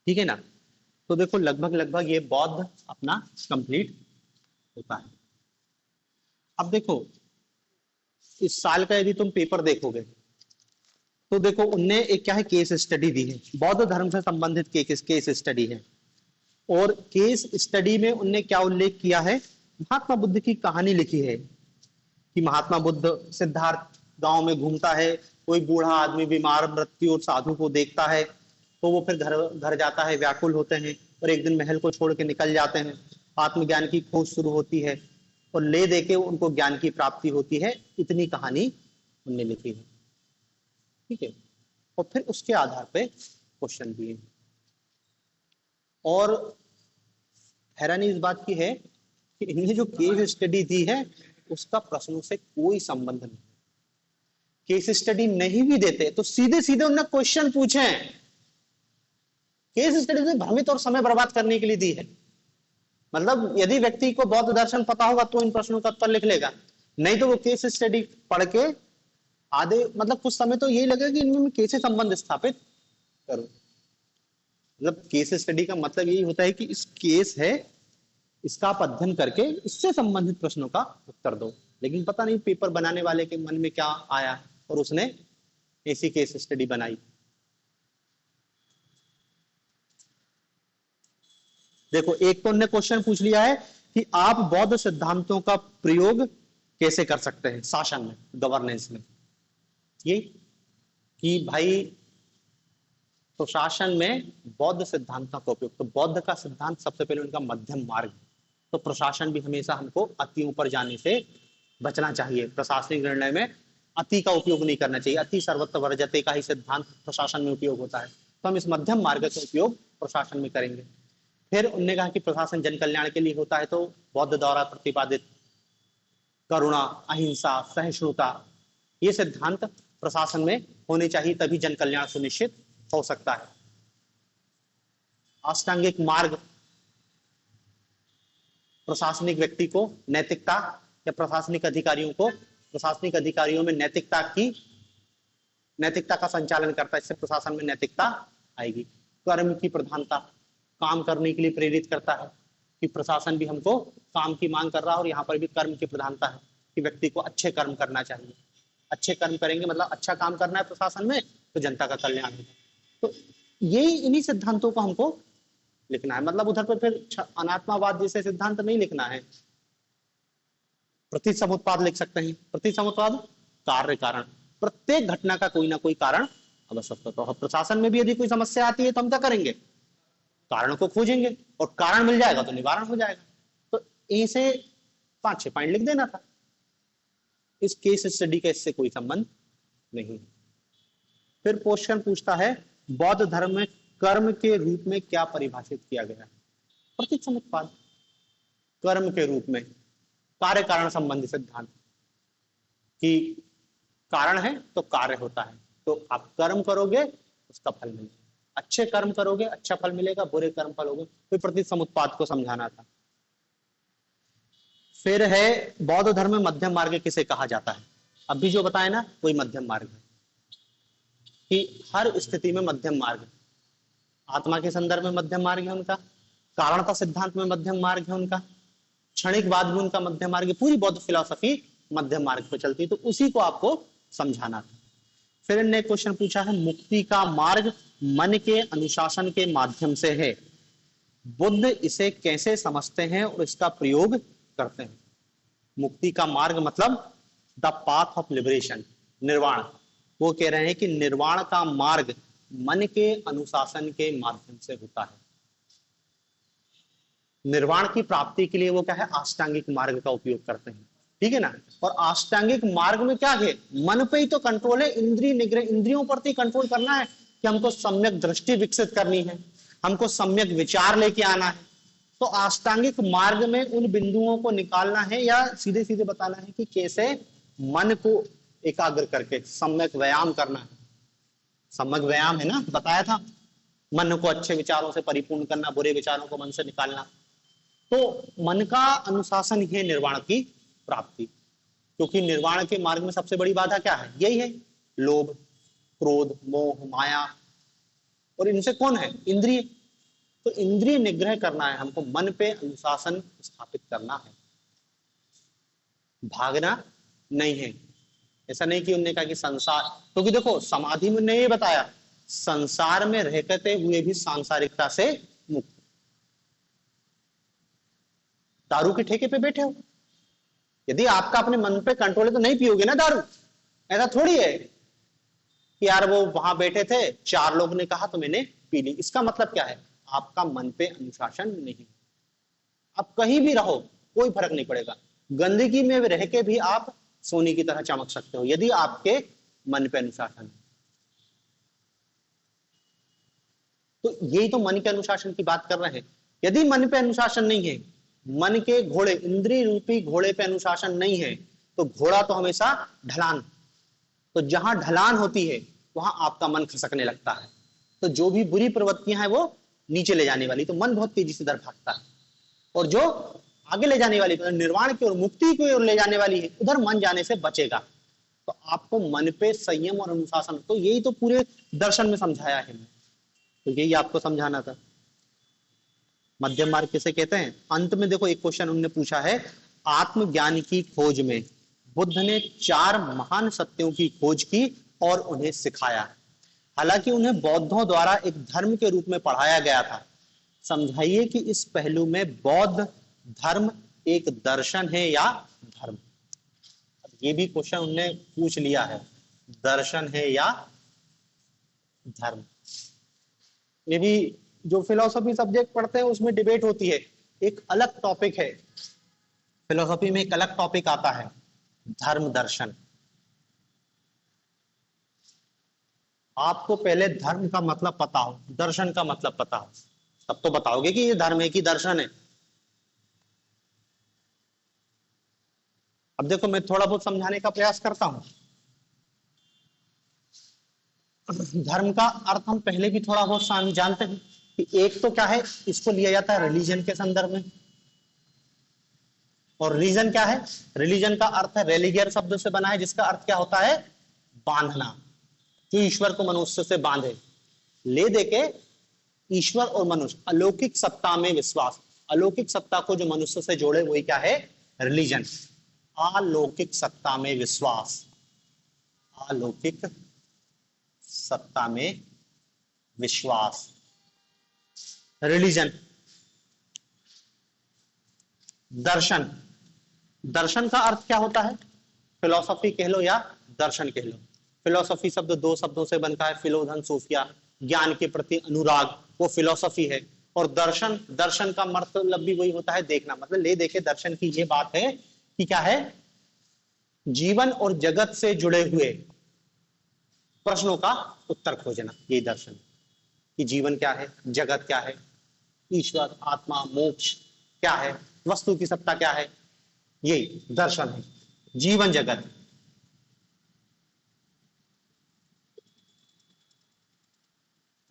ठीक है ना। तो देखो, लगभग लगभग ये बौद्ध अपना कंप्लीट होता है। अब देखो, इस साल का यदि तुम पेपर देखोगे तो देखो, उनने एक क्या है, केस स्टडी दी है, बौद्ध धर्म से संबंधित केस स्टडी है। और केस स्टडी में उनने क्या उल्लेख किया है, महात्मा बुद्ध की कहानी लिखी है कि महात्मा बुद्ध सिद्धार्थ गांव में घूमता है, कोई बूढ़ा आदमी बीमार मृत्यु और साधु को देखता है, तो वो फिर घर घर जाता है, व्याकुल होते हैं और एक दिन महल को छोड़ के निकल जाते हैं। आत्मज्ञान की खोज शुरू होती है और ले दे के उनको ज्ञान की प्राप्ति होती है। इतनी कहानी उनने लिखी है। ठीक है। और फिर उसके आधार पे क्वेश्चन दिए। और हैरानी इस बात की है कि इन्हें जो केस स्टडी दी है उसका प्रश्नों से कोई संबंध नहीं। केस स्टडी नहीं भी देते तो सीधे सीधे उन्होंने क्वेश्चन पूछे हैं। केस स्टडी में भ्रमित और समय बर्बाद करने के लिए दी है। मतलब यदि व्यक्ति को बौद्ध दर्शन पता होगा तो इन प्रश्नों का उत्तर लिख लेगा, नहीं तो वो केस स्टडी पढ़ के आधे, मतलब कुछ समय तो यही लगेगा कि इनमें कैसे संबंध स्थापित करूं। मतलब केस स्टडी का मतलब यही होता है कि इस केस है, इसका आप अध्ययन करके इससे संबंधित प्रश्नों का उत्तर दो। लेकिन पता नहीं पेपर बनाने वाले के मन में क्या आया और उसने ऐसी केस स्टडी बनाई। देखो, एक तो उन्होंने क्वेश्चन पूछ लिया है कि आप बौद्ध सिद्धांतों का प्रयोग कैसे कर सकते हैं शासन में, गवर्नेंस में। ये कि भाई प्रशासन में बौद्ध सिद्धांतों का उपयोग, तो बौद्ध का सिद्धांत सबसे पहले उनका मध्यम मार्ग। तो प्रशासन भी हमेशा हमको अतियों पर जाने से बचना चाहिए। प्रशासनिक निर्णय में अति का उपयोग नहीं करना चाहिए। अति सर्वत्र वर्जते का ही सिद्धांत प्रशासन में उपयोग होता है, तो हम इस मध्यम मार्ग का उपयोग प्रशासन में करेंगे। फिर उन्होंने कहा कि प्रशासन जन कल्याण के लिए होता है, तो बौद्ध द्वारा प्रतिपादित करुणा, अहिंसा, सहिष्णुता, ये सिद्धांत प्रशासन में होने चाहिए, तभी जन कल्याण सुनिश्चित हो सकता है। अष्टांगिक मार्ग, प्रशासनिक व्यक्ति को नैतिकता, या प्रशासनिक अधिकारियों में नैतिकता का संचालन करता है, इससे प्रशासन में नैतिकता आएगी। कर्म की प्रधानता, काम करने के लिए प्रेरित करता है कि प्रशासन भी हमको काम की मांग कर रहा है, और यहाँ पर भी कर्म की प्रधानता है कि व्यक्ति को अच्छे कर्म करना चाहिए। अच्छे कर्म करेंगे मतलब अच्छा काम करना है प्रशासन में, तो जनता का कल्याण होगा। तो यही इन्हीं सिद्धांतों को हमको लिखना है। मतलब उधर पर फिर अनात्मावाद जैसे सिद्धांत नहीं लिखना है। प्रतिसमुत्पाद लिख सकते हैं। प्रतिसमुत्पाद कार्य कारण, प्रत्येक घटना का कोई ना कोई कारण अवश्य होता है। प्रशासन में भी यदि कोई समस्या आती है तो हम क्या करेंगे, कारण को खोजेंगे, और कारण मिल जाएगा तो निवारण हो जाएगा। तो ऐसे 5-6 पॉइंट लिख देना था। इस केस स्टडी का इससे कोई संबंध नहीं। फिर क्वेश्चन पूछता है बौद्ध धर्म में कर्म के रूप में क्या परिभाषित किया गया है। प्रतिसमुत्पाद, कर्म के रूप में कार्य कारण संबंधी सिद्धांत कि कारण है तो कार्य होता है, तो आप कर्म करोगे उसका फल मिलेगा। अच्छे कर्म करोगे अच्छा फल मिलेगा, बुरे कर्म फल होगे। तो प्रतिसमुत्पाद को समझाना था। फिर है बौद्ध धर्म में मध्यम मार्ग किसे कहा जाता है। अभी जो बताया ना वही मध्यम मार्ग है, कि हर स्थिति में मध्यम मार्ग, आत्मा के संदर्भ में मध्यम मार्ग है उनका, कारणता सिद्धांत में मध्यम मार्ग है उनका, क्षणिकवाद में उनका मध्यम मार्ग है। पूरी बौद्ध फिलॉसफी मध्यम मार्ग पर चलती है, तो उसी को आपको समझाना था। फिर इन्होंने क्वेश्चन पूछा है मुक्ति का मार्ग मन के अनुशासन के माध्यम से है, बुद्ध इसे कैसे समझते हैं और इसका प्रयोग करते हैं। मुक्ति का मार्ग मतलब द पाथ ऑफ लिबरेशन, निर्वाण। वो कह रहे हैं कि निर्वाण का मार्ग मन के अनुशासन के माध्यम से होता है। निर्वाण की प्राप्ति के लिए वो क्या है, अष्टांगिक मार्ग का उपयोग करते हैं, ठीक है ना। और अष्टांगिक मार्ग में क्या है, मन पे ही तो कंट्रोल है, इंद्रिय निग्रह, इंद्रियों पर ही कंट्रोल करना है कि हमको सम्यक दृष्टि विकसित करनी है, हमको सम्यक विचार लेके आना है। तो अष्टांगिक मार्ग में उन बिंदुओं को निकालना है, या सीधे सीधे बताना है कि कैसे मन को एकाग्र करके सम्यक व्यायाम करना है। सम्यक व्यायाम है ना, बताया था, मन को अच्छे विचारों से परिपूर्ण करना, बुरे विचारों को मन से निकालना। तो मन का अनुशासन ही है निर्वाण की प्राप्ति, क्योंकि निर्वाण के मार्ग में सबसे बड़ी बाधा क्या है, यही है लोभ, क्रोध, मोह, माया। और इनसे कौन है, इंद्रिय। तो इंद्रिय निग्रह करना है हमको, मन पे अनुशासन स्थापित करना है, भागना नहीं है। ऐसा नहीं कि उन्होंने कहा कि संसार, क्योंकि देखो समाधि में ने ये बताया संसार में रहते हुए भी सांसारिकता से मुक्त। दारू के ठेके पे बैठे हो, यदि आपका अपने मन पे कंट्रोल है तो नहीं पियोगे ना दारू। ऐसा थोड़ी है कि यार वो वहां बैठे थे, 4 लोग ने कहा तो मैंने पी ली। इसका मतलब क्या है, आपका मन पे अनुशासन नहीं। आप कहीं भी रहो कोई फर्क नहीं पड़ेगा, गंदगी में रह के भी आप सोने की तरह चमक सकते हो यदि आपके मन पे अनुशासन है। तो यही तो मन के अनुशासन की बात कर रहे हैं। यदि मन पे अनुशासन नहीं है, मन के घोड़े, इंद्रिय रूपी घोड़े पे अनुशासन नहीं है, तो घोड़ा तो हमेशा ढलान, तो जहां ढलान होती है वहां आपका मन खसकने लगता है। तो जो भी बुरी प्रवृत्तियां हैं वो नीचे ले जाने वाली, तो मन बहुत तेजी से दर भागता है, और जो आगे ले जाने वाली, निर्वाण की ओर, मुक्ति की ओर ले जाने वाली है, उधर मन जाने से बचेगा। तो आपको मन पे संयम और अनुशासन, तो यही तो पूरे दर्शन में समझाया है, तो यही आपको समझाना था। मध्यम मार्ग किसे कहते हैं। अंत में देखो एक क्वेश्चन उन्होंने पूछा है, आत्मज्ञान की खोज में बुद्ध ने 4 महान सत्यों की खोज की और उन्हें सिखाया। हालांकि उन्हें बौद्धों द्वारा एक धर्म के रूप में पढ़ाया गया था। समझाइए कि इस पहलू में बौद्ध धर्म एक दर्शन है या धर्म। ये भी क्वेश्चन उन्होंने पूछ लिया है, दर्शन है या धर्म। ये भी जो फिलोसफी सब्जेक्ट पढ़ते हैं उसमें डिबेट होती है, एक अलग टॉपिक है फिलोसफी में, एक अलग टॉपिक आता है धर्म दर्शन। आपको पहले धर्म का मतलब पता हो, दर्शन का मतलब पता हो, तब तो बताओगे कि ये धर्म है कि दर्शन है। अब देखो मैं थोड़ा बहुत समझाने का प्रयास करता हूं। धर्म का अर्थ हम पहले भी थोड़ा बहुत जानते हैं कि एक तो क्या है, इसको लिया जाता है रिलीजन के संदर्भ में, और रिलीजन क्या है? रिलीजन का अर्थ है रेलिगियर शब्द से बना है, जिसका अर्थ क्या होता है? बांधना, जो ईश्वर को मनुष्य से बांधे। ले देके ईश्वर और मनुष्य अलौकिक सत्ता में विश्वास, अलौकिक सत्ता को जो मनुष्य से जोड़े वही क्या है? रिलीजन। अलौकिक सत्ता में विश्वास, अलौकिक सत्ता में विश्वास, रिलीजन। दर्शन, दर्शन का अर्थ क्या होता है? फिलोसफी कह लो या दर्शन कह लो। फिलोसफी शब्द दो शब्दों से बनता है, फिलोधन सोफिया, ज्ञान के प्रति अनुराग, वो फिलोसफी है। और दर्शन, दर्शन का मतलब भी वही होता है देखना, मतलब ले देखे दर्शन की ये बात है कि क्या है? जीवन और जगत से जुड़े हुए प्रश्नों का उत्तर खोजना, ये दर्शन। कि जीवन क्या है, जगत क्या है, ईश्वर, आत्मा, मोक्ष क्या है, वस्तु की सत्ता क्या है, यही दर्शन है। जीवन जगत,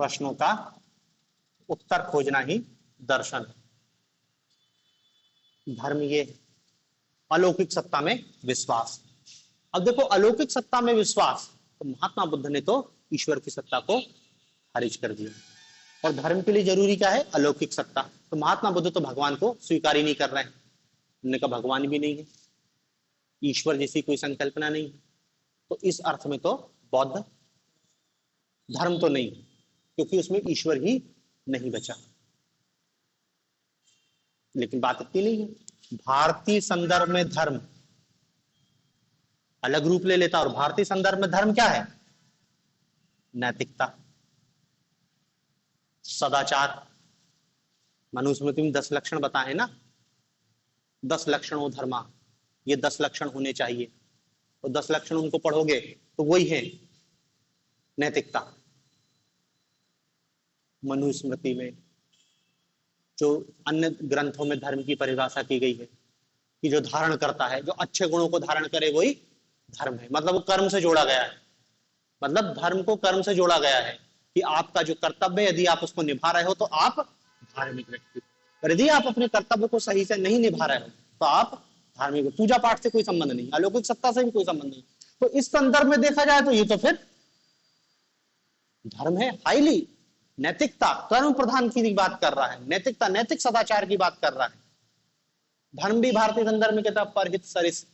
प्रश्नों का उत्तर खोजना ही दर्शन है। धर्म ये है, अलौकिक सत्ता में विश्वास। अब देखो अलौकिक सत्ता में विश्वास, तो महात्मा बुद्ध ने तो ईश्वर की सत्ता को खारिज कर दिया। और धर्म के लिए जरूरी क्या है? अलौकिक सत्ता। तो महात्मा बुद्ध तो भगवान को स्वीकार ही नहीं कर रहे हैं, उन्होंने कहा भगवान भी नहीं है, ईश्वर जैसी कोई संकल्पना नहीं है। तो इस अर्थ में तो बौद्ध धर्म तो नहीं, क्योंकि उसमें ईश्वर ही नहीं बचा। लेकिन बात इतनी नहीं है, भारतीय संदर्भ में धर्म अलग रूप ले लेता, और भारतीय संदर्भ में धर्म क्या है? नैतिकता, सदाचार। मनुस्मृति में 10 लक्षण बताए ना, 10 लक्षणों धर्मा, ये 10 लक्षण होने चाहिए। तो 10 लक्षण उनको पढ़ोगे तो वही है नैतिकता। मनुस्मृति में, जो अन्य ग्रंथों में धर्म की परिभाषा की गई है कि जो धारण करता है, जो अच्छे गुणों को धारण करे वही धर्म है। मतलब वो कर्म से जोड़ा गया है, मतलब धर्म को कर्म से जोड़ा गया है कि आपका जो कर्तव्य है यदि आप उसको निभा रहे हो तो आप धार्मिक व्यक्ति, और यदि आप अपने कर्तव्य को सही से नहीं निभा रहे हो तो आप धार्मिक। पूजा पाठ से कोई संबंध नहीं, अलौकिक सत्ता से भी कोई संबंध नहीं। तो इस संदर्भ में देखा जाए तो ये तो फिर धर्म है, हाईली नैतिकता, कर्म प्रधान की बात कर रहा है, नैतिकता, नैतिक सदाचार की बात कर रहा है। धर्म भी भारतीय संदर्भ में कहता है परहित सरिस,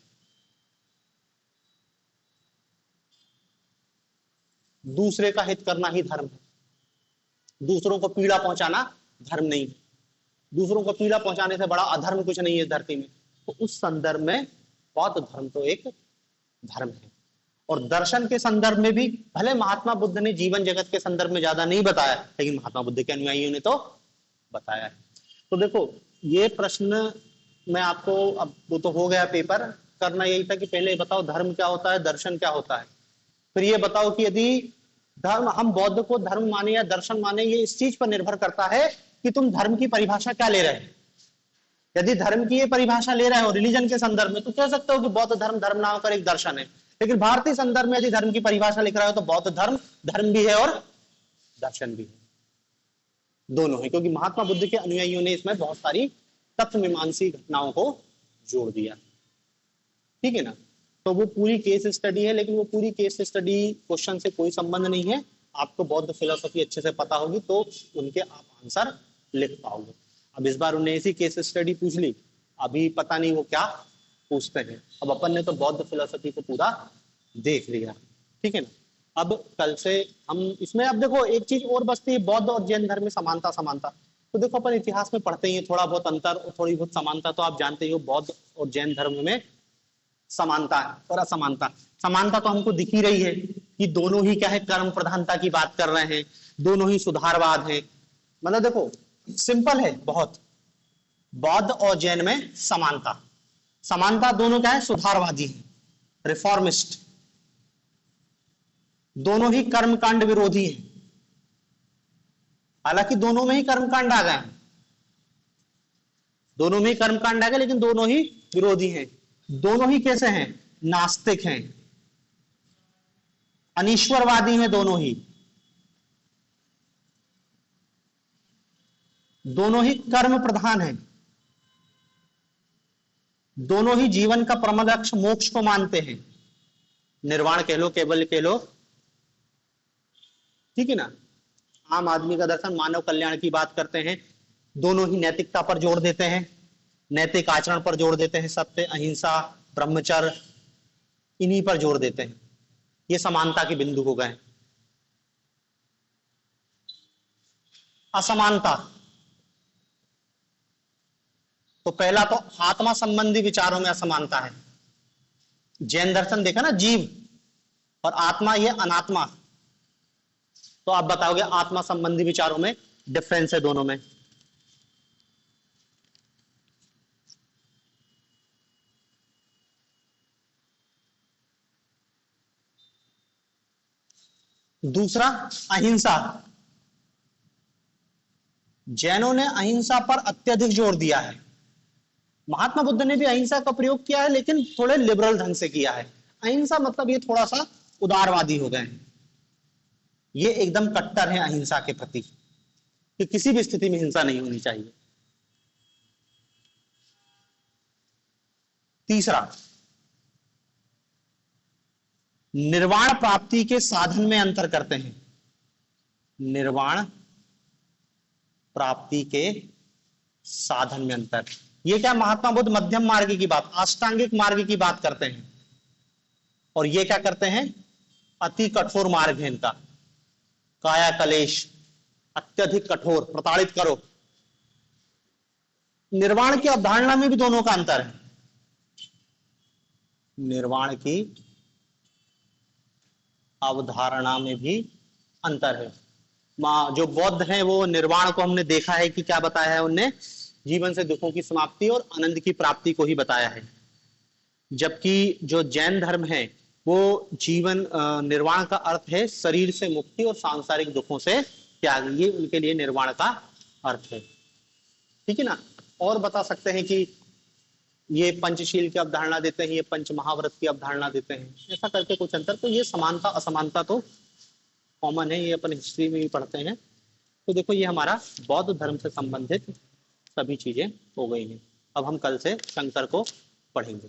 दूसरे का हित करना ही धर्म है, दूसरों को पीड़ा पहुंचाना धर्म नहीं है। दूसरों को पीड़ा पहुंचाने से बड़ा अधर्म कुछ नहीं है धरती में। तो उस संदर्भ में बौद्ध धर्म तो एक धर्म है। और दर्शन के संदर्भ में भी भले महात्मा बुद्ध ने जीवन जगत के संदर्भ में ज्यादा नहीं बताया, लेकिन महात्मा बुद्ध के अनुयायियों ने तो बताया है। तो देखो ये प्रश्न मैं आपको, अब वो तो हो गया पेपर, करना यही था कि पहले बताओ धर्म क्या होता है, दर्शन क्या होता है। फिर ये बताओ कि यदि धर्म, हम बौद्ध को धर्म माने या दर्शन माने, ये इस चीज पर निर्भर करता है कि तुम धर्म की परिभाषा क्या ले रहे हो। यदि धर्म की ये परिभाषा ले रहे हो रिलीजन के संदर्भ में, तो कह सकते हो कि बौद्ध धर्म धर्म ना होकर एक दर्शन है। लेकिन भारतीय संदर्भ में यदि धर्म की परिभाषा लिख रहा हो तो बौद्ध धर्म धर्म भी है और दर्शन भी है, दोनों है। क्योंकि महात्मा बुद्ध के अनुयायियों ने इसमें बहुत सारी तत्व मीमांसी घटनाओं को जोड़ दिया, ठीक है ना। तो वो पूरी केस स्टडी है, लेकिन वो पूरी केस स्टडी क्वेश्चन से कोई संबंध नहीं है। आपको बौद्ध फिलोसफी अच्छे से पता होगी तो उनके आप आंसर लिख पाओगे। अब इस बार उन्हें ऐसी केस स्टडी पूछ ली, अभी पता नहीं वो क्या पूछते हैं। अब अपन ने तो बौद्ध फिलोसफी को पूरा देख लिया, ठीक है ना। अब कल से हम इसमें, अब देखो एक चीज और बचती है, बौद्ध और जैन धर्म में समानता। समानता तो देखो अपन इतिहास में पढ़ते ही हैं, थोड़ा बहुत अंतर और थोड़ी बहुत समानता तो आप जानते ही हो। बौद्ध और जैन धर्म में समानता और असमानता, समानता तो हमको दिख ही रही है कि दोनों ही क्या है, कर्म प्रधानता की बात कर रहे हैं, दोनों ही सुधारवाद है। मतलब देखो सिंपल है बहुत, बौद्ध और जैन में समानता, समानता दोनों क्या है, सुधारवादी है, रिफॉर्मिस्ट, दोनों ही कर्मकांड विरोधी हैं। हालांकि दोनों में ही कर्मकांड आ गए, दोनों में ही कर्मकांड आ गए, लेकिन दोनों ही विरोधी हैं। दोनों ही कैसे हैं, नास्तिक हैं, अनीश्वरवादी हैं, दोनों ही कर्म प्रधान हैं। दोनों ही जीवन का परम लक्ष्य मोक्ष को मानते हैं, निर्वाण कह लो, केवल कह लो, ठीक है ना। आम आदमी का दर्शन मानव कल्याण की बात करते हैं, दोनों ही नैतिकता पर जोर देते हैं, नैतिक आचरण पर जोर देते हैं, सत्य, अहिंसा, ब्रह्मचर्य, इन्हीं पर जोर देते हैं। ये समानता के बिंदु हो गए। असमानता, तो पहला तो आत्मा संबंधी विचारों में असमानता है। जैन दर्शन देखा ना, जीव और आत्मा, ये अनात्मा। तो आप बताओगे आत्मा संबंधी विचारों में डिफरेंस है दोनों में। दूसरा अहिंसा, जैनों ने अहिंसा पर अत्यधिक जोर दिया है। महात्मा बुद्ध ने भी अहिंसा का प्रयोग किया है, लेकिन थोड़े लिबरल ढंग से किया है। अहिंसा मतलब ये थोड़ा सा उदारवादी हो गए, ये एकदम कट्टर है अहिंसा के प्रति कि किसी भी स्थिति में हिंसा नहीं होनी चाहिए। तीसरा, निर्वाण प्राप्ति के साधन में अंतर करते हैं। निर्वाण प्राप्ति के साधन में अंतर, ये क्या, महात्मा बुद्ध मध्यम मार्ग की बात, अष्टांगिक मार्ग की बात करते हैं, और ये क्या करते हैं, अति कठोर मार्ग है इनका, काया कलेश, अत्यधिक कठोर, प्रताड़ित करो। निर्वाण की अवधारणा में भी दोनों का अंतर है। निर्वाण की अवधारणा में भी अंतर है। जो बौद्ध हैं वो निर्वाण को हमने देखा है कि क्या बताया है, उनने जीवन से दुखों की समाप्ति और आनंद की प्राप्ति को ही बताया है। जबकि जो जैन धर्म है वो जीवन, निर्वाण का अर्थ है शरीर से मुक्ति और सांसारिक दुखों से त्याग, ये उनके लिए निर्वाण का अर्थ है, ठीक है ना। और बता सकते हैं कि ये पंचशील की अवधारणा देते हैं, ये पंच महाव्रत की अवधारणा देते हैं, ऐसा करके कुछ अंतर। तो ये समानता असमानता तो कॉमन है, ये अपन हिस्ट्री में भी पढ़ते हैं। तो देखो ये हमारा बौद्ध धर्म से संबंधित सभी चीजें हो गई हैं। अब हम कल से शंकर को पढ़ेंगे।